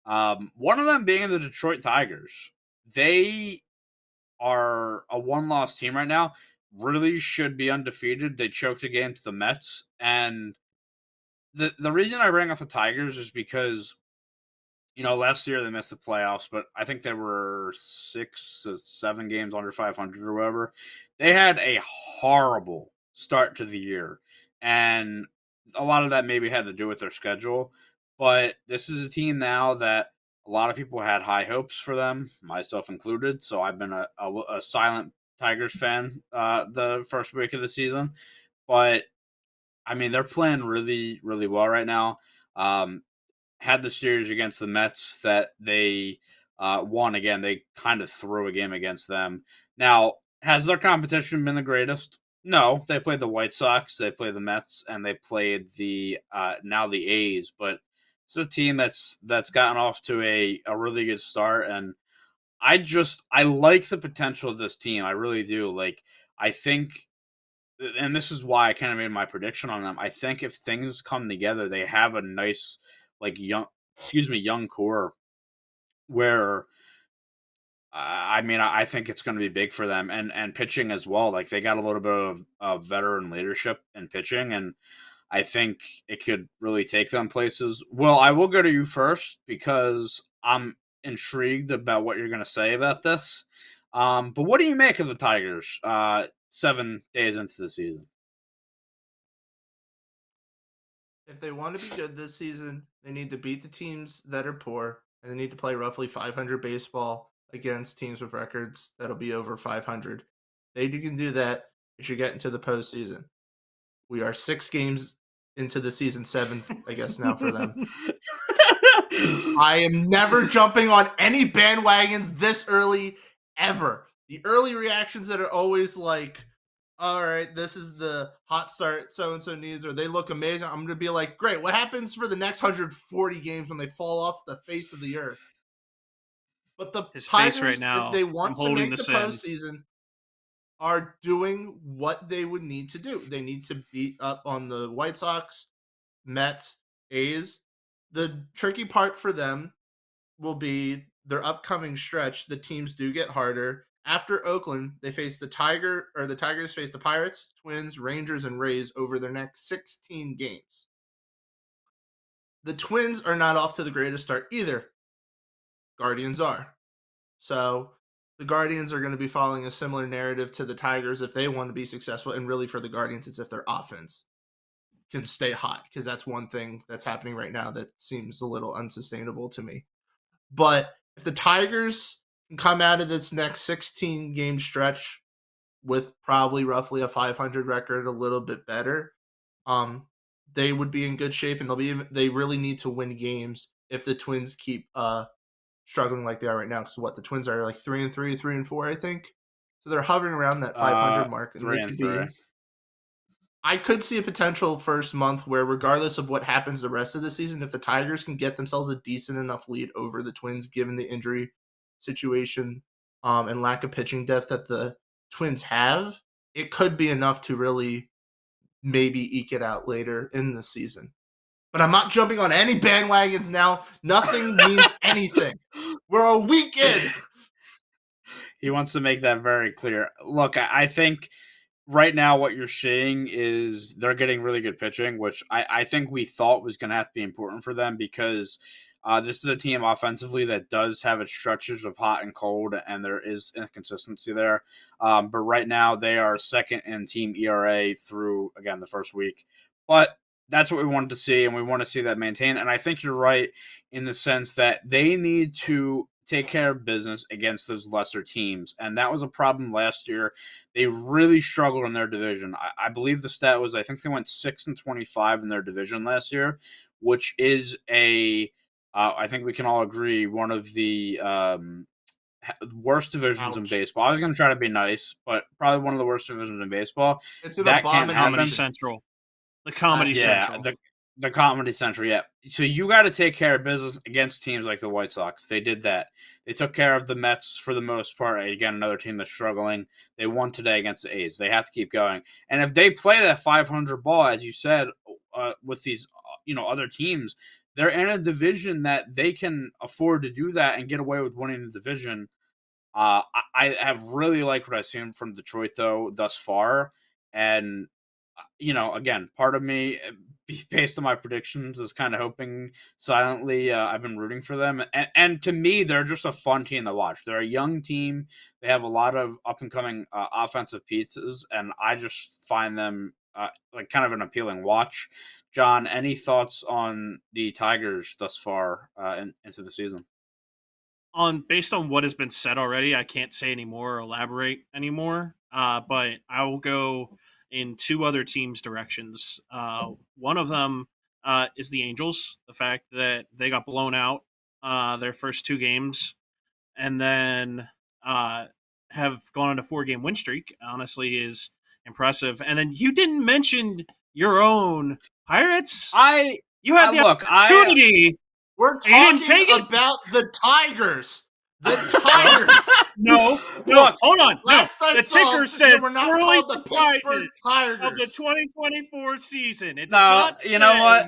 One of them being the Detroit Tigers. They are a one-loss team right now. Really should be undefeated. They choked a game to the Mets. And the reason I bring up the Tigers is because, last year they missed the playoffs, but I think they were 6 or 7 games under 500 or whatever. They had a horrible start to the year. And a lot of that maybe had to do with their schedule. But this is a team now that a lot of people had high hopes for them, myself included. So I've been a silent Tigers fan the first week of the season. But, I mean, they're playing really, really well right now. Had the series against the Mets that they won again. They kind of threw a game against them. Now, has their competition been the greatest? No, they played the White Sox, they played the Mets, and they played the now the A's. But it's a team that's gotten off to a really good start, and I like the potential of this team. I really do. Like, I think, and this is why I kind of made my prediction on them. I think if things come together, they have a nice, like, young core where. I think it's going to be big for them, and pitching as well. Like, they got a little bit of veteran leadership in pitching, and I think it could really take them places. Well, I will go to you first because I'm intrigued about what you're going to say about this. But what do you make of the Tigers 7 days into the season? If they want to be good this season, they need to beat the teams that are poor, and they need to play roughly 500 baseball against teams with records that'll be over 500. They can do that. They should get into the postseason. We are 6 games into the season, 7, I guess, now for them. I am never jumping on any bandwagons this early, ever. The early reactions that are always like, all right, this is the hot start so-and-so needs, or they look amazing. I'm going to be like, great, what happens for the next 140 games when they fall off the face of the earth? But the His face right Tigers, if now, they I'm want to holding make the this in. postseason, are doing what they would need to do. They need to beat up on the White Sox, Mets, A's. The tricky part for them will be their upcoming stretch. The teams do get harder. After Oakland, they face the Tigers face the Pirates, Twins, Rangers, and Rays over their next 16 games. The Twins are not off to the greatest start either. Guardians are. So the Guardians are going to be following a similar narrative to the Tigers if they want to be successful. And really for the Guardians, it's if their offense can stay hot, because that's one thing that's happening right now that seems a little unsustainable to me. But if the Tigers can come out of this next 16 game stretch with probably roughly a 500 record, a little bit better, they would be in good shape, and they really need to win games if the Twins keep struggling like they are right now. Because the Twins are like 3-3, 3-4, I think. So they're hovering around that 500 mark, and they could be. I could see a potential first month where, regardless of what happens the rest of the season, if the Tigers can get themselves a decent enough lead over the Twins, given the injury situation and lack of pitching depth that the Twins have, it could be enough to really maybe eke it out later in the season. But I'm not jumping on any bandwagons now. Nothing means anything. We're a week in. He wants to make that very clear. Look, I think right now what you're seeing is they're getting really good pitching, which I think we thought was going to have to be important for them, because this is a team offensively that does have its stretches of hot and cold, and there is inconsistency there. But right now they are second in team ERA through, again, the first week. But that's what we wanted to see, and we want to see that maintained. And I think you're right in the sense that they need to take care of business against those lesser teams. And that was a problem last year. They really struggled in their division. I believe the stat was, I think they went 6-25 in their division last year, which is I think we can all agree, one of the worst divisions in baseball. I was going to try to be nice, but probably one of the worst divisions in baseball. It's an that can't happen. Comedy Central. The Comedy Central. The Comedy Central, yeah. So you got to take care of business against teams like the White Sox. They did that. They took care of the Mets for the most part. Again, another team that's struggling. They won today against the A's. They have to keep going. And if they play that 500 ball, as you said, with these other teams, they're in a division that they can afford to do that and get away with winning the division. I have really liked what I've seen from Detroit, though, thus far. And again, part of me, based on my predictions, is kind of hoping silently. I've been rooting for them, and to me, they're just a fun team to watch. They're a young team. They have a lot of up and coming offensive pieces, and I just find them like kind of an appealing watch. John, any thoughts on the Tigers thus far into the season? Based on what has been said already, I can't say any more or elaborate anymore. But I will go in two other teams' directions. One of them is the Angels. The fact that they got blown out their first two games, and then have gone on a 4-game win streak, honestly, is impressive. And then you didn't mention your own Pirates. You had the opportunity. We're talking about the Tigers. The Tigers. No, Look, hold on. Last no, I the saw, ticker said we're not early called the Pittsburgh Tigers of the 2024 season. It does No, not you know what?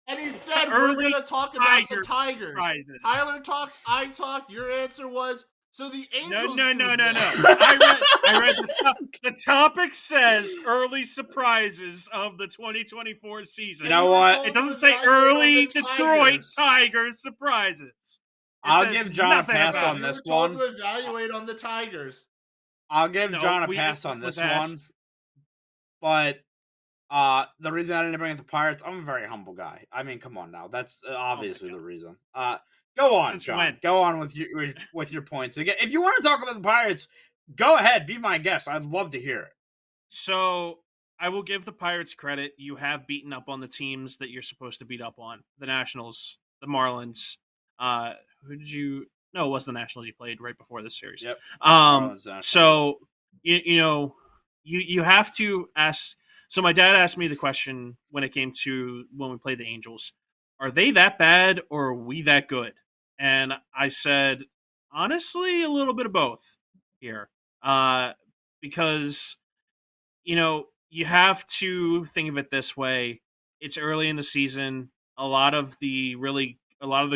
And he said we're going to talk about the Tigers. Surprises. Tyler talks, I talk. Your answer was, so the Angels. No. I read the topic says early surprises of the 2024 season. You know what? It doesn't say early Detroit Tigers surprises. I'll give John a pass on this one. You were told to evaluate on the Tigers. I'll give John a pass on this one. But the reason I didn't bring up the Pirates, I'm a very humble guy. I mean, come on now. That's obviously the reason. Go on, John. Go on with your points. Again, if you want to talk about the Pirates, go ahead. Be my guest. I'd love to hear it. So I will give the Pirates credit. You have beaten up on the teams that you're supposed to beat up on. The Nationals, the Marlins. Who did you? No, it was the Nationals you played right before this series. Yep. So you you have to ask. So my dad asked me the question when it came to when we played the Angels: are they that bad or are we that good? And I said, honestly, a little bit of both here, because you have to think of it this way. It's early in the season. A lot of the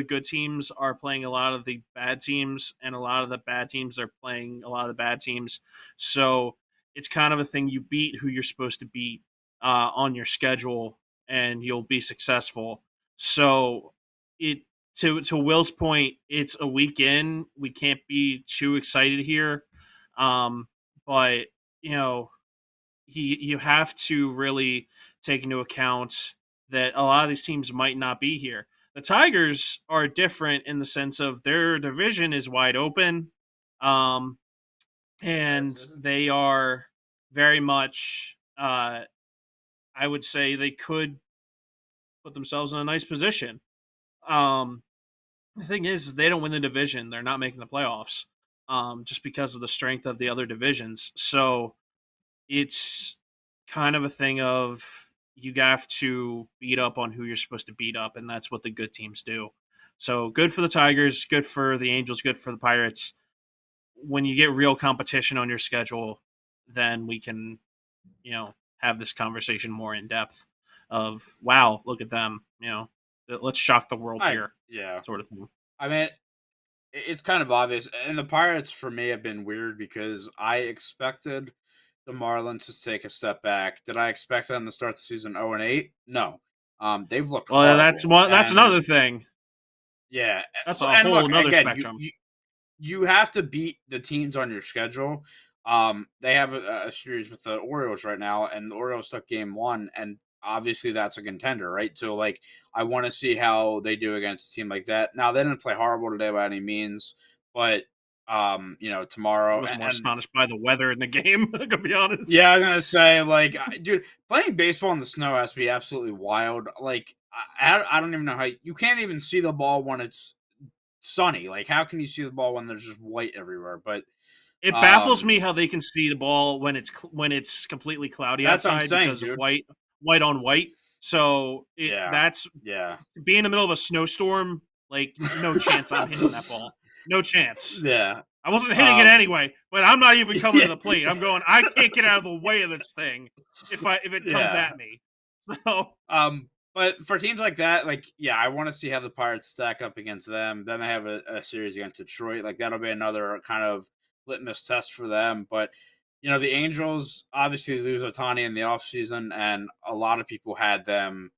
good teams are playing a lot of the bad teams, and a lot of the bad teams are playing a lot of the bad teams. So it's kind of a thing. You beat who you're supposed to beat on your schedule, and you'll be successful. So it to Will's point, it's a weekend. We can't be too excited here, but you know you have to really take into account that a lot of these teams might not be here. The Tigers are different in the sense of their division is wide open, um, and they are very much. I would say they could put themselves in a nice position. Um, the thing is, they don't win the division; they're not making the playoffs, just because of the strength of the other divisions. So it's kind of a thing of you have to beat up on who you're supposed to beat up, and that's what the good teams do. So good for the Tigers, good for the Angels, good for the Pirates. When you get real competition on your schedule, then we can, have this conversation more in depth of wow, look at them, let's shock the world here. Yeah. Sort of thing. I mean, it's kind of obvious. And the Pirates, for me, have been weird because I expected the Marlins to take a step back. Did I expect them to start the season 0-8? No. They've looked horrible. That's another thing. Yeah. That's a whole nother spectrum. You have to beat the teams on your schedule. They have a series with the Orioles right now, and the Orioles took game 1, and obviously that's a contender, right? So, I want to see how they do against a team like that. Now, they didn't play horrible today by any means, but tomorrow. I was more astonished by the weather in the game, to be honest. Yeah, I'm gonna say, dude, playing baseball in the snow has to be absolutely wild. I don't even know how you can't even see the ball when it's sunny. How can you see the ball when there's just white everywhere? But it baffles me how they can see the ball when it's completely cloudy outside because of white on white. So that's being in the middle of a snowstorm. No chance I'm hitting that ball. No chance. Yeah. I wasn't hitting it anyway, but I'm not even coming to the plate. I'm going, I can't get out of the way of this thing if it comes at me. So but for teams like that, I want to see how the Pirates stack up against them. Then they have a series against Detroit. That'll be another kind of litmus test for them. But the Angels obviously lose Ohtani in the offseason, and a lot of people had them,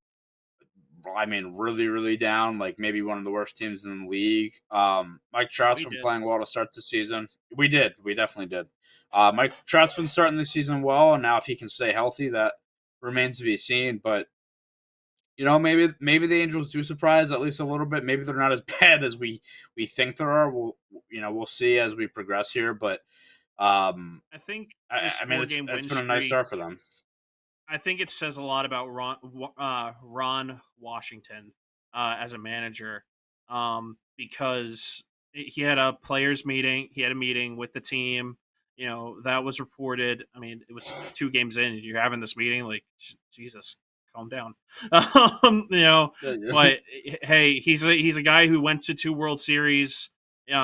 really, really down, maybe one of the worst teams in the league. Mike Trout's been playing well to start the season. We definitely did. Mike Trout's been starting the season well, and now if he can stay healthy, that remains to be seen. But maybe the Angels do surprise at least a little bit. Maybe they're not as bad as we think they are. We'll see as we progress here. But I think it's been a nice start for them. I think it says a lot about Ron Washington as a manager, because he had a players meeting. He had a meeting with the team. That was reported. It was 2 games in. You're having this meeting, Jesus, calm down. But hey, he's a guy who went to 2 World Series. He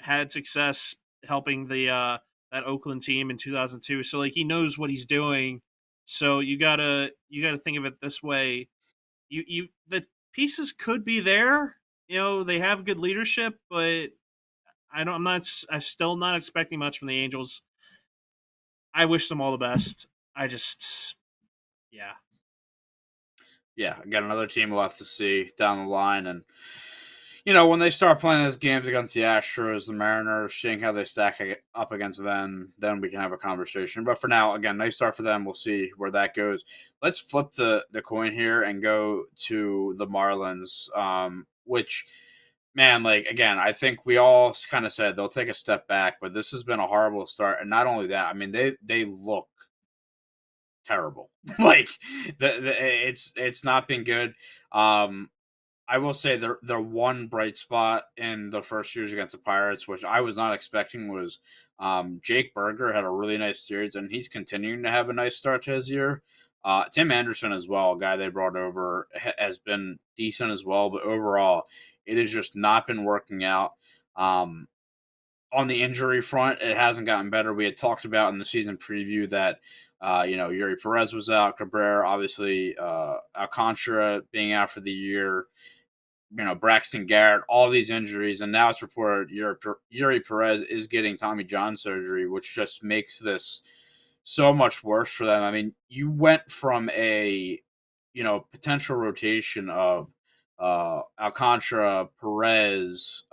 had success helping that Oakland team in 2002. So he knows what he's doing. So you gotta think of it this way. The pieces could be there. They have good leadership, but I'm still not expecting much from the Angels. I wish them all the best. Yeah, again, another team we'll have to see down the line. And, when they start playing those games against the Astros, the Mariners, seeing how they stack up against them, then we can have a conversation. But for now, again, nice start for them. We'll see where that goes. Let's flip the coin here and go to the Marlins, which, man, again, I think we all kind of said they'll take a step back, but this has been a horrible start. And not only that, they look terrible. It's not been good. I will say the one bright spot in the first series against the Pirates, which I was not expecting, was Jake Berger had a really nice series, and he's continuing to have a nice start to his year. Tim Anderson as well, a guy they brought over, has been decent as well, but overall, it has just not been working out. On the injury front, it hasn't gotten better. We had talked about in the season preview that, Yuri Perez was out, Cabrera, obviously, Alcantara being out for the year, Braxton Garrett, all these injuries, and now it's reported Yuri Perez is getting Tommy John surgery, which just makes this so much worse for them. I mean, you went from a, potential rotation of Alcantara, Perez,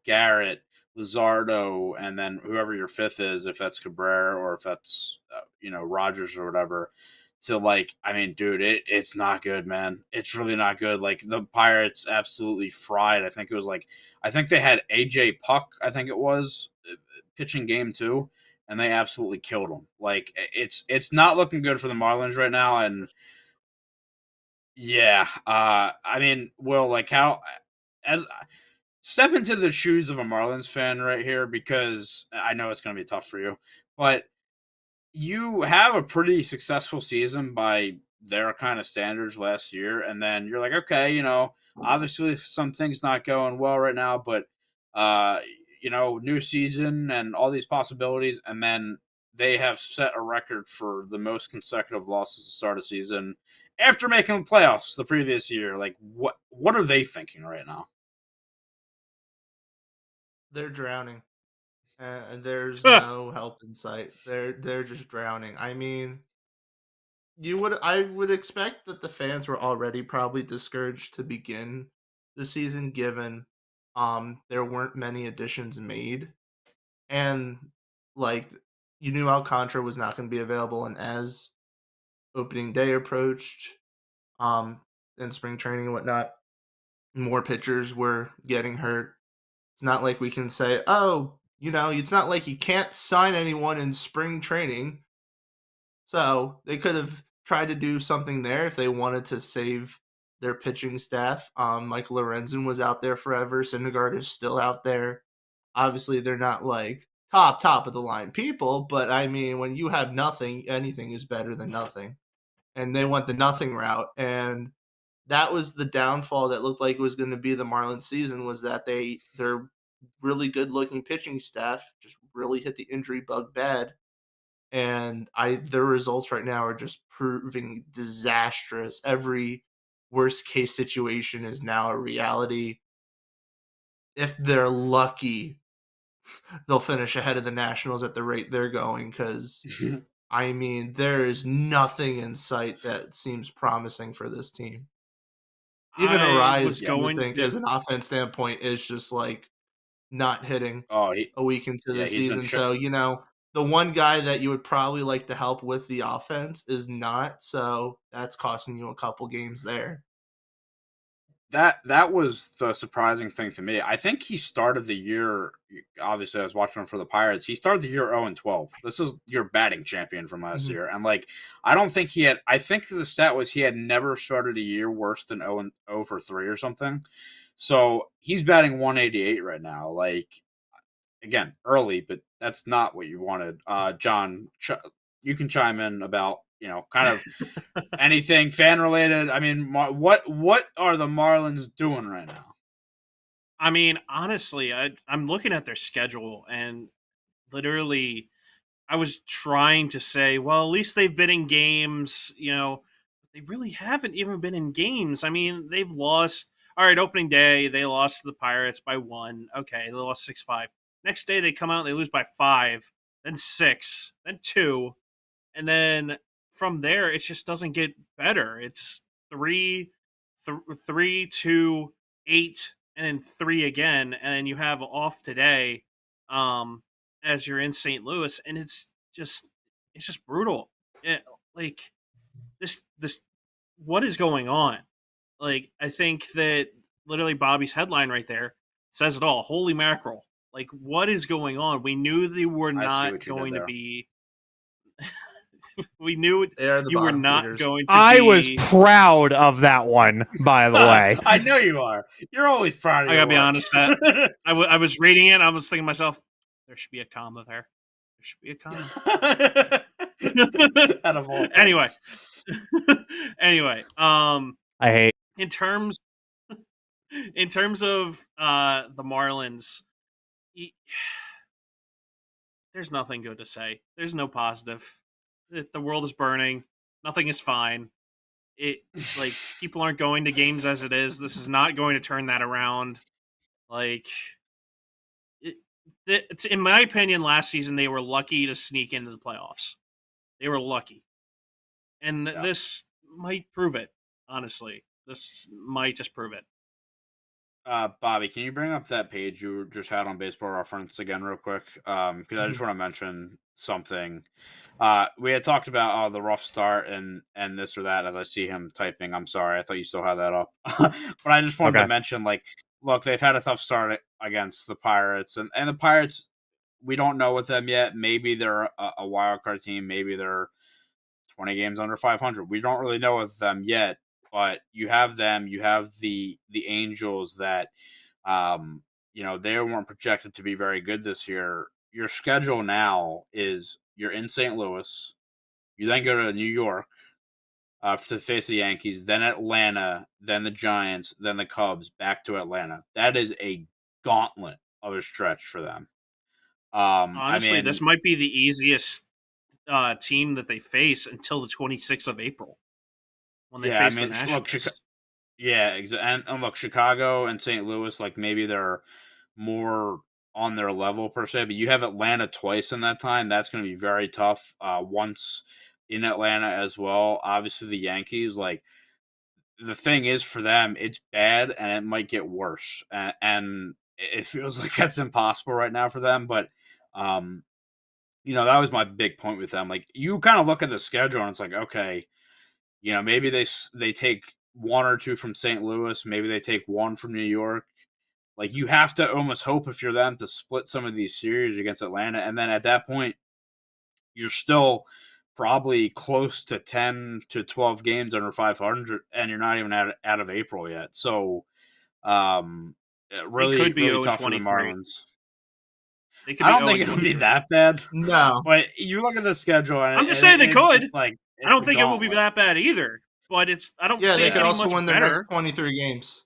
Garrett, Luzardo, and then whoever your fifth is, if that's Cabrera or if that's, Rogers or whatever, to I mean, dude, it's not good, man. It's really not good. Like, the Pirates absolutely fried. I think they had AJ Puck, I think it was, pitching game 2, and they absolutely killed him. Like, it's not looking good for the Marlins right now, and yeah, I mean, Will, how as step into the shoes of a Marlins fan right here, because I know it's going to be tough for you, but you have a pretty successful season by their kind of standards last year, and then you're like, okay, obviously some things not going well right now, but new season and all these possibilities, and then they have set a record for the most consecutive losses to start a season after making the playoffs the previous year. Like, what are they thinking right now? They're drowning, and there's no help in sight. They're just drowning. I mean, I would expect that the fans were already probably discouraged to begin the season, given there weren't many additions made, and you knew Alcantara was not going to be available, and as opening day approached, in spring training and whatnot, more pitchers were getting hurt. It's not like we can say, oh, it's not like you can't sign anyone in spring training. So they could have tried to do something there if they wanted to save their pitching staff. Michael Lorenzen was out there forever. Syndergaard is still out there. Obviously, they're not top of the line people, but I mean, when you have nothing, anything is better than nothing. And they went the nothing route, and that was the downfall that looked like it was going to be the Marlins season, was that their really good looking pitching staff just really hit the injury bug bad. And their results right now are just proving disastrous. Every worst case situation is now a reality. If they're lucky, they'll finish ahead of the Nationals at the rate they're going, because I mean, there is nothing in sight that seems promising for this team. Even Arise, I would think, as an offense standpoint, is just not hitting a week into the season. So, the one guy that you would probably like to help with the offense is not. So that's costing you a couple games there. That was the surprising thing to me. I think he started the year. Obviously, I was watching him for the Pirates. He started the year 0-12. This is your batting champion from last year, and I don't think he had. I think the stat was he had never started a year worse than 0-3 or something. So he's batting 188 right now. Again, early, but that's not what you wanted. John, you can chime in about kind of anything fan related. I mean, what are the Marlins doing right now? I mean, honestly, I'm looking at their schedule, and literally, I was trying to say, well, at least they've been in games. They really haven't even been in games. I mean, they've lost. All right, opening day, they lost to the Pirates by 1. Okay, they lost 6-5. Next day, they come out and they lose by 5, then 6, then 2, and then from there, it just doesn't get better. It's 3, 2, 8, and then 3 again, and then you have off today, as you're in St. Louis, and it's just brutal. This what is going on? I think that literally Bobby's headline right there says it all. Holy mackerel! What is going on? We knew they were not going to be. We knew They are the you were bottom not feeders. going to I be... was proud of that one, by the way. I know you are. You're always proud of I your gotta be work. honest, that I was reading it. I was thinking to myself, there should be a comma there. There should be a comma. Out of all Anyway, things. anyway, I hate. in terms of the Marlins, there's nothing good to say. There's no positive. The world is burning. Nothing is fine. Like, people aren't going to games as it is. This is not going to turn that around. Like, in my opinion, last season they were lucky to sneak into the playoffs. They were lucky, and this might prove it. Honestly, this might just prove it. Bobby, can you bring up that page you just had on Baseball Reference again real quick? Because I just want to mention something. We had talked about the rough start and this or that. As I see him typing, I'm sorry, I thought you still had that up. But I just wanted to mention, like, look, they've had a tough start against the Pirates, and the Pirates, we don't know with them yet. Maybe they're a wild card team. Maybe they're 20 games under 500. We don't really know with them yet. But you have them. You have the Angels that, they weren't projected to be very good this year. Your schedule now is you're in St. Louis. You then go to New York to face the Yankees, then Atlanta, then the Giants, then the Cubs, back to Atlanta. That is a gauntlet of a stretch for them. Honestly, this might be the easiest team that they face until the 26th of April. When they face the Nationals. And look, Chicago and St. Louis, like, maybe they're more on their level per se, but you have Atlanta twice in that time. That's going to be very tough. Once in Atlanta as well. Obviously, the Yankees, like, the thing is for them, it's bad and it might get worse, and it feels like that's impossible right now for them. But that was my big point with them. Like, you kind of look at the schedule and it's like, okay. Maybe they take one or two from St. Louis. Maybe they take one from New York. Like, you have to almost hope, if you're them, to split some of these series against Atlanta. And then at that point, you're still probably close to 10 to 12 games under 500, and you're not even out of April yet. So, really, could be really tough for the Marlins. I don't think it'll be that bad. No. But you look at the schedule, and I'm just saying they could. Like, I don't think it will be that bad either. But I don't see they it could getting also much win their better. next 23 games.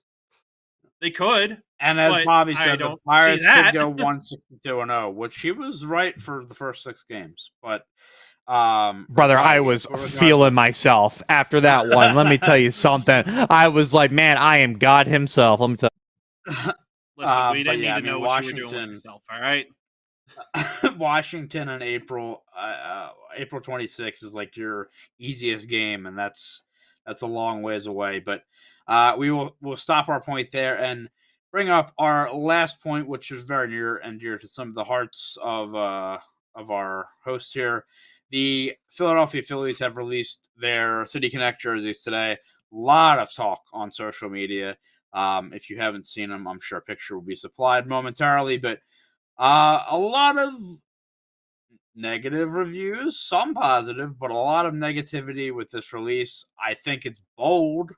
They could. And as Bobby said, the Pirates could go 162-0, which he was right for the first 6 games. But brother, I was feeling myself after that one. Let me tell you something. I was like, man, I am God himself. Let me tell you. Listen, we didn't need to know what you were doing with yourself, all right? Washington in April 26th is like your easiest game, and that's a long ways away. But we'll stop our point there and bring up our last point, which is very near and dear to some of the hearts of our host here. The Philadelphia Phillies have released their City Connect jerseys today. A lot of talk on social media. If you haven't seen them, I'm sure a picture will be supplied momentarily. But a lot of negative reviews, some positive, but a lot of negativity with this release. I think it's bold.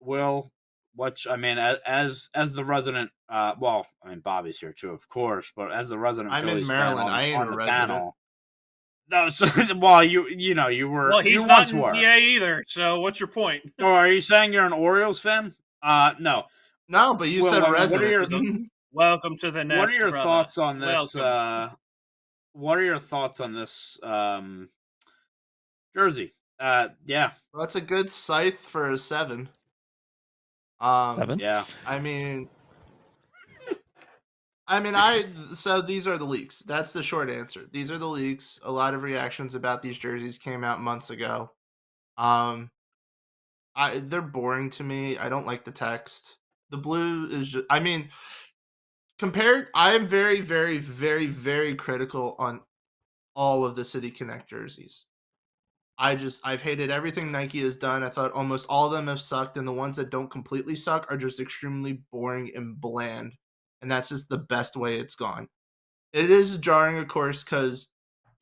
Will, which, as the resident, Bobby's here too, of course, but as the resident I'm Phillies in Maryland. fan I ain't on a the resident. panel. No, so, well, you were. Well, he's you not once in were. PA either. So, what's your point? Oh, are you saying you're an Orioles fan? No. No, but you said resident. Welcome to the nest. What are your brother. thoughts on this? Welcome. What are your thoughts on this jersey? Yeah. Well, that's a good scythe for a 7. 7? Yeah. So these are the leaks. That's the short answer. These are the leaks. A lot of reactions about these jerseys came out months ago. They're boring to me. I don't like the text. The blue is just, compared, I am very, very, very, very critical on all of the City Connect jerseys. I've hated everything Nike has done. I thought almost all of them have sucked, and the ones that don't completely suck are just extremely boring and bland. And that's just the best way it's gone. It is jarring, of course, because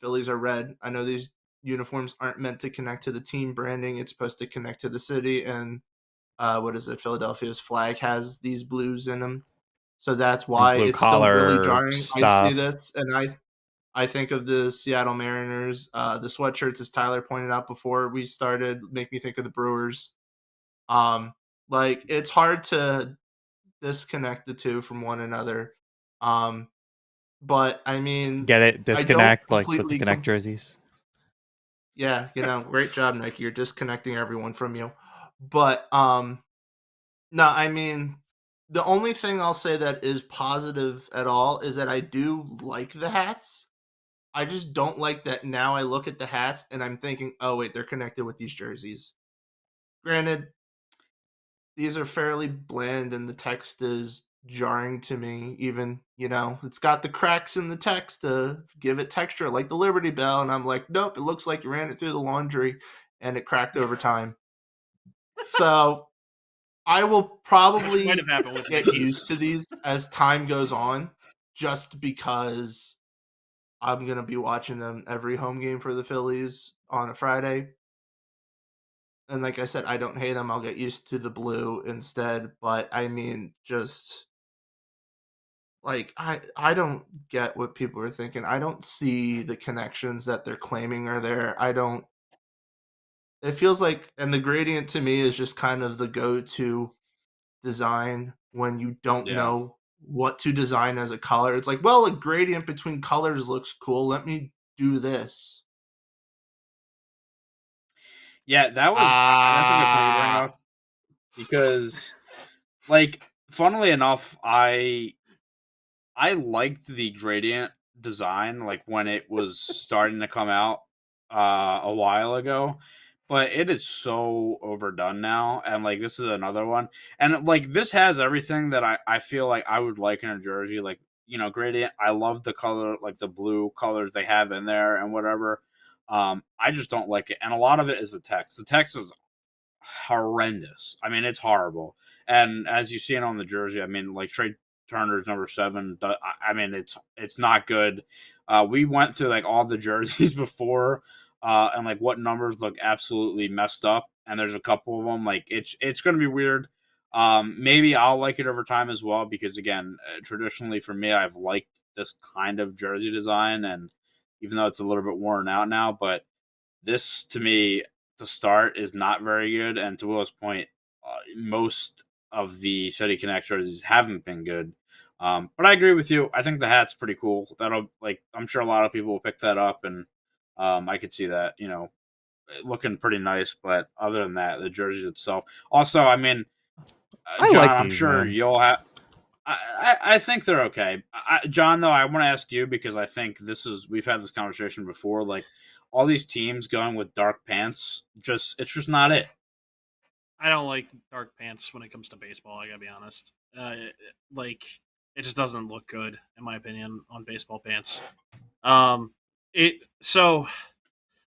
Phillies are red. I know these uniforms aren't meant to connect to the team branding. It's supposed to connect to the city. And what is it? Philadelphia's flag has these blues in them. So that's And why blue it's still really collar jarring. I see stuff. this, and I think of the Seattle Mariners. The sweatshirts, as Tyler pointed out before we started, make me think of the Brewers. Um, like it's hard to disconnect the two from one another. Um, but I mean, Get it? I don't Disconnect, like with the completely. Connect jerseys. Yeah, great job, Nike. You're disconnecting everyone from you. But no, I mean, the only thing I'll say that is positive at all is that I do like the hats. I just don't like that now I look at the hats and I'm thinking, oh wait, they're connected with these jerseys. Granted, these are fairly bland and the text is jarring to me. Even, it's got the cracks in the text to give it texture, like the Liberty Bell, and I'm like, nope, it looks like you ran it through the laundry and it cracked over time. So I will probably get used to these as time goes on, just because I'm going to be watching them every home game for the Phillies on a Friday. And like I said, I don't hate them. I'll get used to the blue instead. But I mean, just like I don't get what people are thinking. I don't see the connections that they're claiming are there. I don't. It feels like, and the gradient to me is just kind of the go-to design when you don't Yeah. know what to design as a color. It's like, well, a gradient between colors looks cool. Let me do this. Yeah, that's a good point you bring up, because, like, funnily enough, I liked the gradient design, like, when it was starting to come out a while ago, but it is so overdone now, and, like, this is another one, and, like, this has everything that I feel like I would like in a jersey, like, gradient. I love the color, like the blue colors they have in there and whatever. I just don't like it, and a lot of it is the text. The text is horrendous. I mean, it's horrible. And as you see it on the jersey, I mean, like Trey Turner's number 7. I mean, it's not good. We went through like all the jerseys before, and like what numbers look absolutely messed up. And there's a couple of them like it's going to be weird. Maybe I'll like it over time as well, because again, traditionally for me, I've liked this kind of jersey design, and even though it's a little bit worn out now, but this to me to start is not very good. And to Will's point, most of the City Connect jerseys haven't been good. But I agree with you. I think the hat's pretty cool. That'll, like, I'm sure a lot of people will pick that up, and I could see that, looking pretty nice. But other than that, the jerseys itself. Also, I mean, I John, like I'm these, sure man. you'll have. I think they're okay. John, though, I want to ask you, because I think we've had this conversation before. Like, all these teams going with dark pants, it's just not it. I don't like dark pants when it comes to baseball. I gotta be honest. Like, it just doesn't look good, in my opinion, on baseball pants. So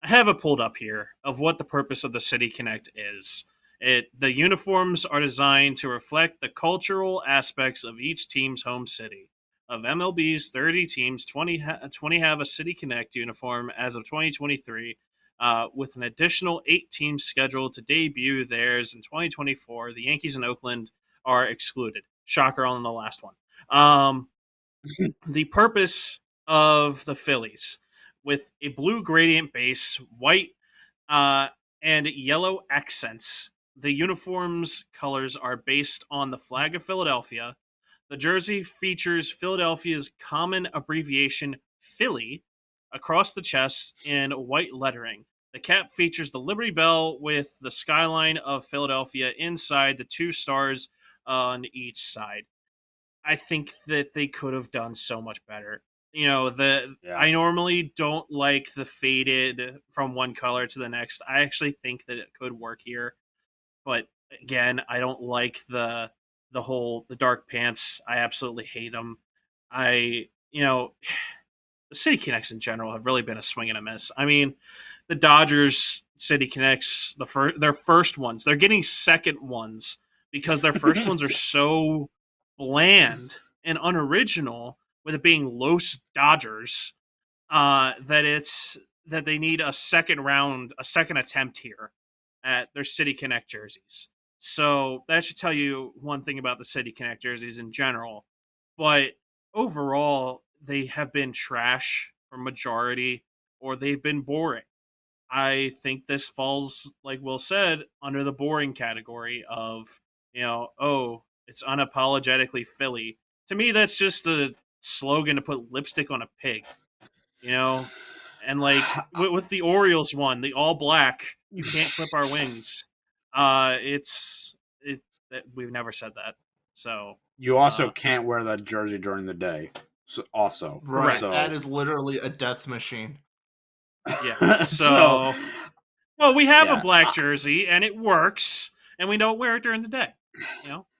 I have it pulled up here of what the purpose of the City Connect is. The uniforms are designed to reflect the cultural aspects of each team's home city. Of MLB's 30 teams, 20 have a City Connect uniform as of 2023, with an additional 8 teams scheduled to debut theirs in 2024. The Yankees and Oakland are excluded. Shocker on the last one. The purpose of the Phillies, with a blue gradient base, white and yellow accents. The uniform's colors are based on the flag of Philadelphia. The jersey features Philadelphia's common abbreviation, Philly, across the chest in white lettering. The cap features the Liberty Bell with the skyline of Philadelphia inside, the 2 stars on each side. I think that they could have done so much better. Yeah. I normally don't like the faded from one color to the next. I actually think that it could work here, but again, I don't like the dark pants. I absolutely hate them. The City Connects in general have really been a swing and a miss. I mean, the Dodgers City Connects, their first ones, they're getting second ones because their first ones are so bland and unoriginal, with it being Los Dodgers. that they need a second attempt here at their City Connect jerseys. So that should tell you one thing about the City Connect jerseys in general. But overall, they have been trash for majority, or they've been boring. I think this falls, like Will said, under the boring category of, it's unapologetically Philly. To me, that's just a slogan to put lipstick on a pig, And like with the Orioles one, the all black, you can't clip our wings. We've never said that. So you also can't wear that jersey during the day. So also, right? So, that is literally a death machine. Yeah. So well, we have a black jersey and it works, and we don't wear it during the day.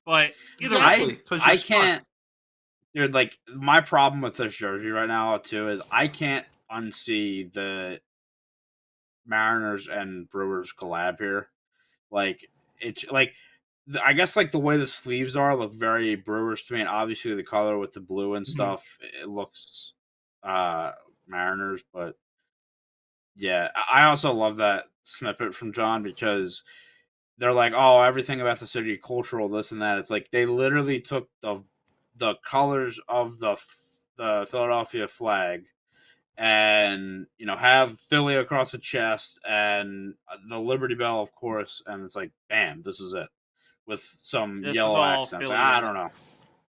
But exactly, I can't. Dude, like my problem with this jersey right now too is I can't unsee the Mariners and Brewers collab here. Like it's like I guess like the way the sleeves are look very Brewers to me, and obviously the color with the blue and stuff, it looks Mariners. But yeah, I also love that snippet from John because they're like, oh, everything about the city, cultural, this and that. It's like they literally took the colors of the Philadelphia flag and have Philly across the chest and the Liberty Bell, of course, and it's like, bam, this is it with some yellow accents. I don't know.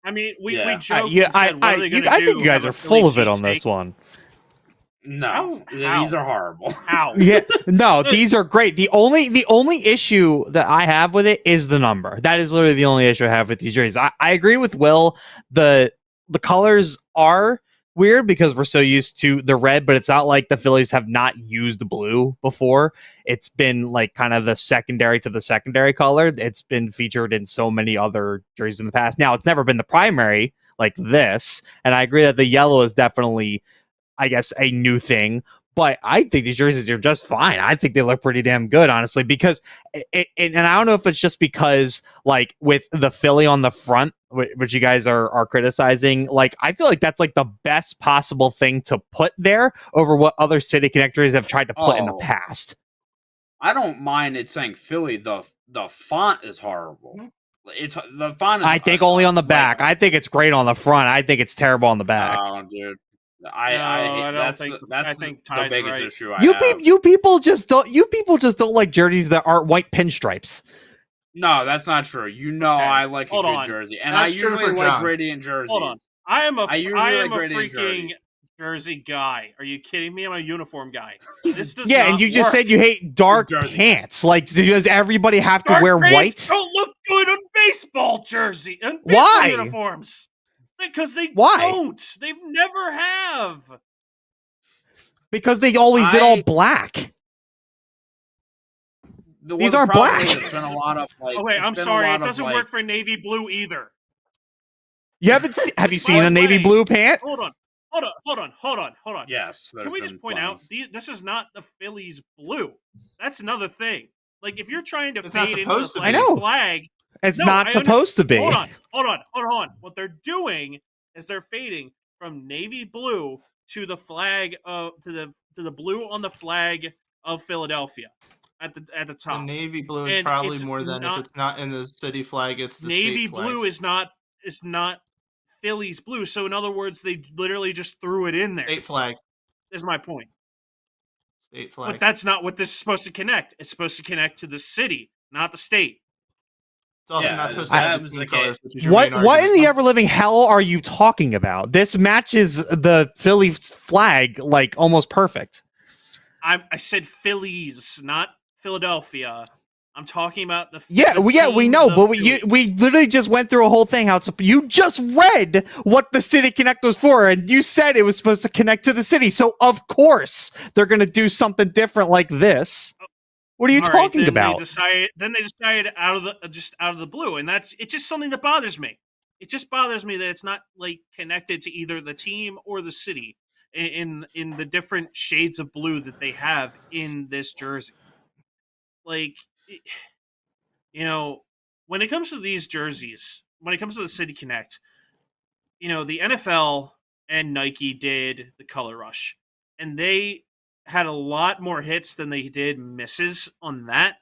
I mean, we joked and said, what are they going to do? I think you guys are full of it on this one. No, these are horrible. How? Yeah, no, these are great. The only issue that I have with it is the number. That is literally the only issue I have with these jerseys. I agree with Will. The colors are weird because we're so used to the red, but it's not like the Phillies have not used blue before. It's been like kind of the secondary to the secondary color. It's been featured in so many other jerseys in the past. Now, it's never been the primary like this, and I agree that the yellow is definitely, I guess, a new thing, but I think these jerseys are just fine. I think they look pretty damn good, honestly, because and I don't know if it's just because, like, with the Philly on the front, which you guys are criticizing, like, I feel like that's like the best possible thing to put there over what other City Connectors have tried to put in the past. I don't mind it saying Philly. The font is horrible. It's the font is, I think only on the back. I think it's great on the front. I think it's terrible on the back. Oh, dude. I think the biggest issue I have. You people just don't like jerseys that aren't white pinstripes. No, that's not true. I like a good jersey, and I usually like gradient jerseys. Hold on, I am a freaking jersey guy. Are you kidding me? I'm a uniform guy. This does and you just said you hate dark pants. Like, does everybody have to wear white? Don't look good on baseball jersey and baseball uniforms. Because they don't. They've never have. Because they always did all black. These aren't black. Been a lot of, I'm sorry. It doesn't work for navy blue either. You haven't have you seen a navy blue pant? Hold on. Yes. Can we just point out, this is not the Phillies blue. That's another thing. Like, if you're trying to fade into the flag... It's not supposed to be. Hold on. What they're doing is they're fading from navy blue to the flag to the blue on the flag of Philadelphia at the top. The navy blue is probably more than if it's not in the city flag, it's the navy state flag. Blue is not Phillies blue. So in other words, they literally just threw it in there. State flag is my point. State flag. But that's not what this is supposed to connect. It's supposed to connect to the city, not the state. It's also not supposed to have the team colors. What in the ever-living hell are you talking about? This matches the Phillies flag like almost perfect. I said Phillies, not Philadelphia. I'm talking about the we know, but we literally just went through a whole thing. You just read what the City Connect was for, and you said it was supposed to connect to the city. So of course they're going to do something different like this. What are you talking about? They decided out of the blue, and it's just something that bothers me. It just bothers me that it's not like connected to either the team or the city in the different shades of blue that they have in this jersey. Like, when it comes to these jerseys, when it comes to the City Connect, the NFL and Nike did the Color Rush. and they had a lot more hits than they did misses on that.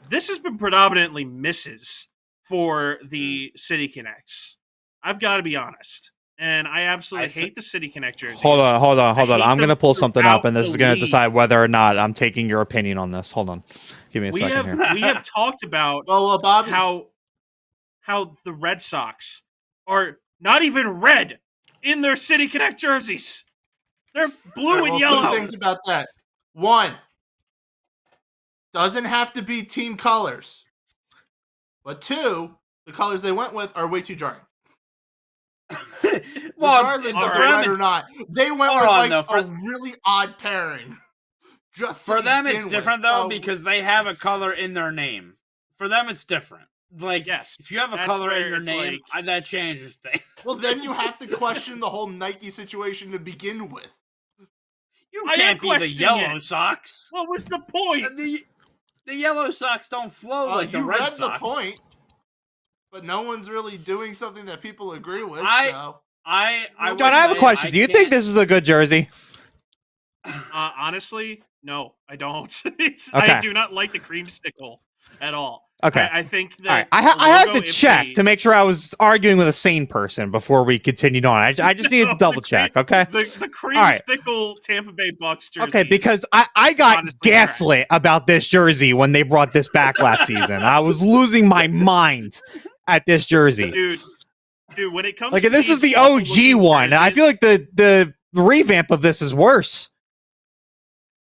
This has been predominantly misses for the City Connects. I've got to be honest. And I absolutely hate the City Connect jerseys. Hold on. I'm going to pull something up, and this is going to league. decide whether or not I'm taking your opinion on this. Hold on. Give me a second here. We have talked about Bobby. how the Red Sox are not even red in their City Connect jerseys. They're blue and yellow. Two things about that. One, doesn't have to be team colors. But two, the colors they went with are way too jarring. Well, regardless of the red or not, they went with a really odd pairing. Just for them, it's different though because they have a color in their name. For them, it's different. Like, yes, if you have a color in your name, that changes things. Well, then you have to question the whole Nike situation to begin with. You can't be the Yellow Sox. What was the point? The Yellow Sox don't flow like the Red Sox. You read the point, but no one's really doing something that people agree with. John, I have a question. Do you think this is a good jersey? Honestly, no, I don't. Okay. I do not like the creamsicle at all. Okay. I think that I had to check to make sure I was arguing with a sane person before we continued on. I just needed to double check, okay? The creamsicle Tampa Bay Bucks jersey. Okay, because I got gaslit about this jersey when they brought this back last season. I was losing my mind at this jersey. Dude, when it comes like to this is the OG one. Jerseys, I feel like the revamp of this is worse.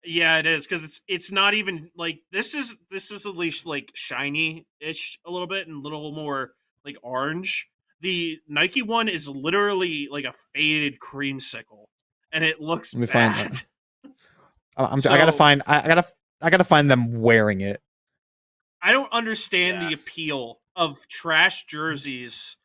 Yeah, it is because it's not even like this is at least like shiny-ish a little bit and a little more like orange. The Nike one is literally like a faded creamsicle, and it looks bad. Find I gotta find them wearing it. I don't understand the appeal of trash jerseys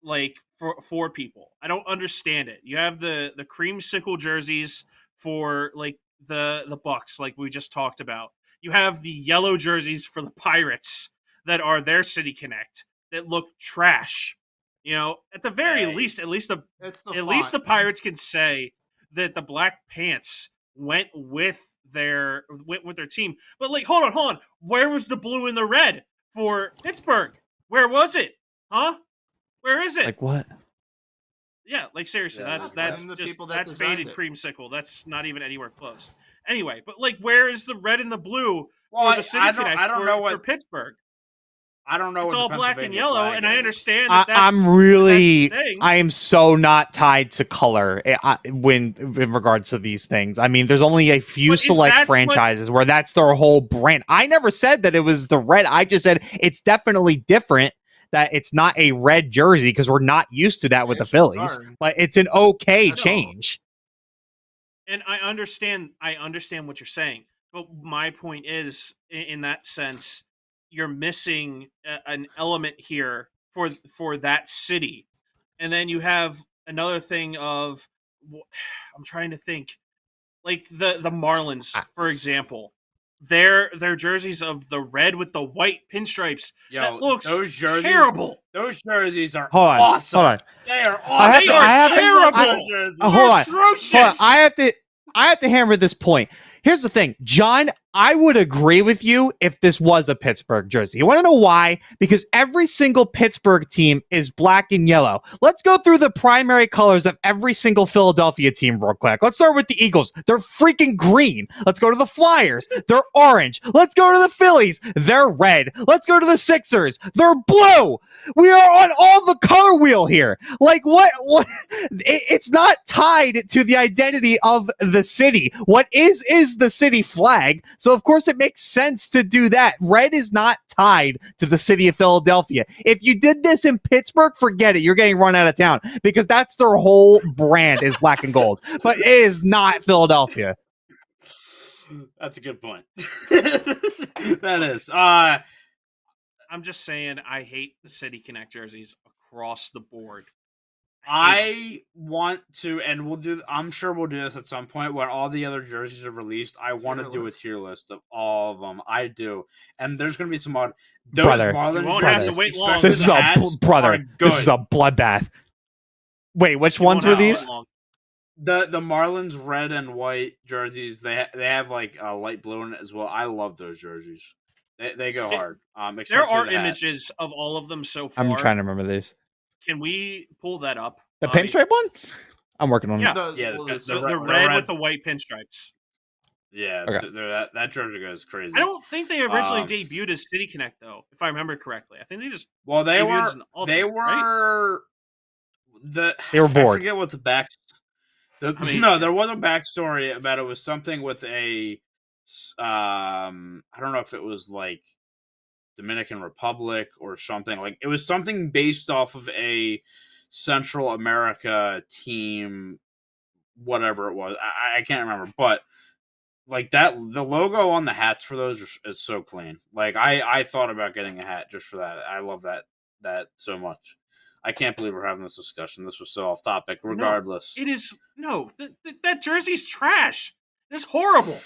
like for people. I don't understand it. You have the creamsicle jerseys for like the Bucks, like we just talked about. You have the yellow jerseys for the Pirates that are their City Connect that look trash. You know, at the very least, at least the Pirates can say that the black pants went with their team. But like, hold on, where was the blue and the red for Pittsburgh? Where was it? Huh? Where is it? Like what? Yeah, like seriously, that's faded creamsicle. That's not even anywhere close. Anyway, but like, where is the red and the blue for the City Connect for Pittsburgh? I don't know. It's all black and yellow, and I understand that I am so not tied to color in regards to these things. I mean, there's only a few select franchises where that's their whole brand. I never said that it was the red. I just said it's definitely different. That it's not a red jersey because we're not used to that with the Phillies, but it's an okay change. And I understand what you're saying, but my point is, in that sense, you're missing an element here for that city, and then you have another thing of, I'm trying to think, like the Marlins, for example. Their jerseys of the red with the white pinstripes. That looks terrible. Those jerseys are awesome. Hold on. They are awesome. Atrocious. I have to hammer this point. Here's the thing, John, I would agree with you if this was a Pittsburgh jersey. You want to know why? Because every single Pittsburgh team is black and yellow. Let's go through the primary colors of every single Philadelphia team real quick. Let's start with the Eagles. They're freaking green. Let's go to the Flyers. They're orange. Let's go to the Phillies. They're red. Let's go to the Sixers. They're blue. We are on all the color wheel here. Like what? It's not tied to the identity of the city. What is the city flag. So of course it makes sense to do that. Red is not tied to the city of Philadelphia. If you did this in Pittsburgh, forget it. You're getting run out of town because that's their whole brand is black and gold. But it is not Philadelphia. That's a good point. That is. I'm just saying I hate the City Connect jerseys across the board. I want to, and I'm sure we'll do this at some point when all the other jerseys are released. I want to do a tier list of all of them. I do, and there's going to be some odd. Brother, you won't have to wait long. This is a bloodbath. Wait, which ones were these? The Marlins red and white jerseys, they have like light blue in it as well. I love those jerseys. They go hard. There Especially are the hats. images of all of them so far. I'm trying to remember these. Can we pull that up? The pinstripe one? I'm working on Yeah. it. The red with the white pinstripes. Yeah, Okay. that jersey goes crazy. I don't think they originally debuted as City Connect though, if I remember correctly. I think they just they were They were bored. I forget what the back. There was a backstory about it. Was something with a I don't know if it was like Dominican Republic or something. Like it was something based off of a Central America team, whatever it was. I can't remember, but like that, the logo on the hats for those is so clean. Like I thought about getting a hat just for that. I love that so much. I can't believe we're having this discussion. This was so off topic. Regardless, that jersey's trash. It's horrible.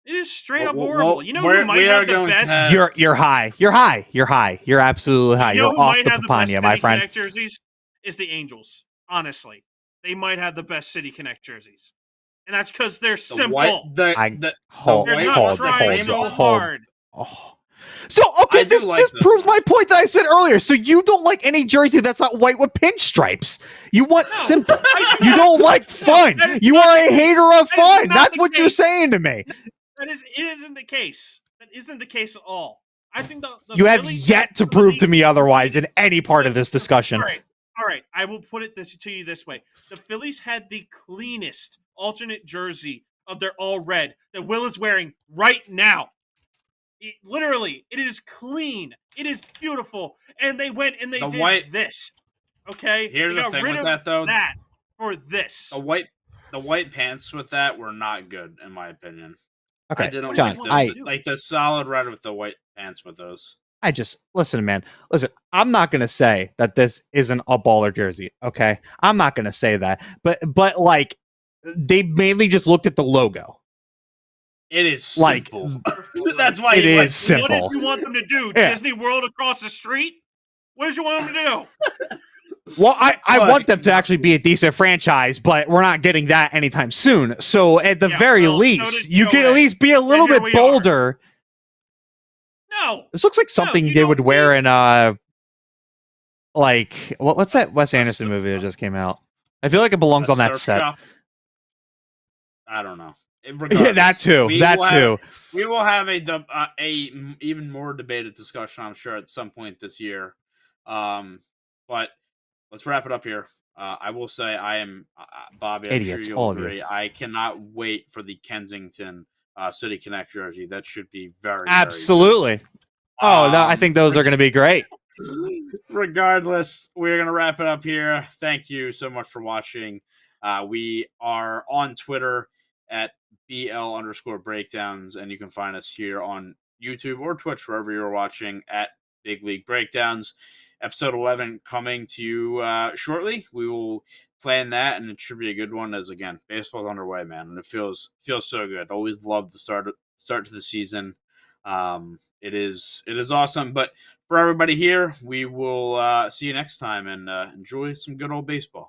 It is straight up horrible. You know who might have the best? You're high. You're high. You're high. You're absolutely high. You're off the Papania, my friend. Connect jerseys is the Angels. Honestly, they might have the best City Connect jerseys, and that's because they're simple. They're not trying so hard. So okay, this proves my point that I said earlier. So you don't like any jersey that's not white with pinstripes. You want simple. You don't like fun. You are a hater of fun. That's what you're saying to me. It isn't the case. That isn't the case at all. I think the you have yet to prove to me otherwise in any part of this discussion. All right. I will put it to you this way: the Phillies had the cleanest alternate jersey of their all red that Will is wearing right now. Literally, it is clean. It is beautiful, and they went and they did this. Okay, here's the thing with that though. That for this, the white pants with that were not good in my opinion. Okay, I didn't John, like the solid red with the white pants with those. Listen, man. Listen, I'm not gonna say that this isn't a baller jersey. Okay, I'm not gonna say that, but like they mainly just looked at the logo. It is simple. That's why it is simple. What did you want them to do? Yeah. Disney World across the street? What did you want them to do? Well, I want them to actually be a decent franchise, but we're not getting that anytime soon. So at the very least, you can at least be a little bit bolder. No. This looks like something they would wear in like what's that Wes Anderson movie that just came out? I feel like it belongs on that set. Shop? I don't know. Yeah, that too. We will have a even more debated discussion, I'm sure, at some point this year. But let's wrap it up here. I will say I am Bobby. I'm Idiots, sure you'll agree. I cannot wait for the Kensington City Connect jersey. That should be very absolutely. Very no, I think those are going to be great. Regardless, we're going to wrap it up here. Thank you so much for watching. We are on Twitter at BL_breakdowns, and you can find us here on YouTube or Twitch, wherever you're watching, at Big League Breakdowns. Episode 11 coming to you shortly. We will plan that, and it should be a good one. As again, baseball's underway, man, and it feels so good. Always love the start to the season. It is awesome. But for everybody here, we will see you next time, and enjoy some good old baseball.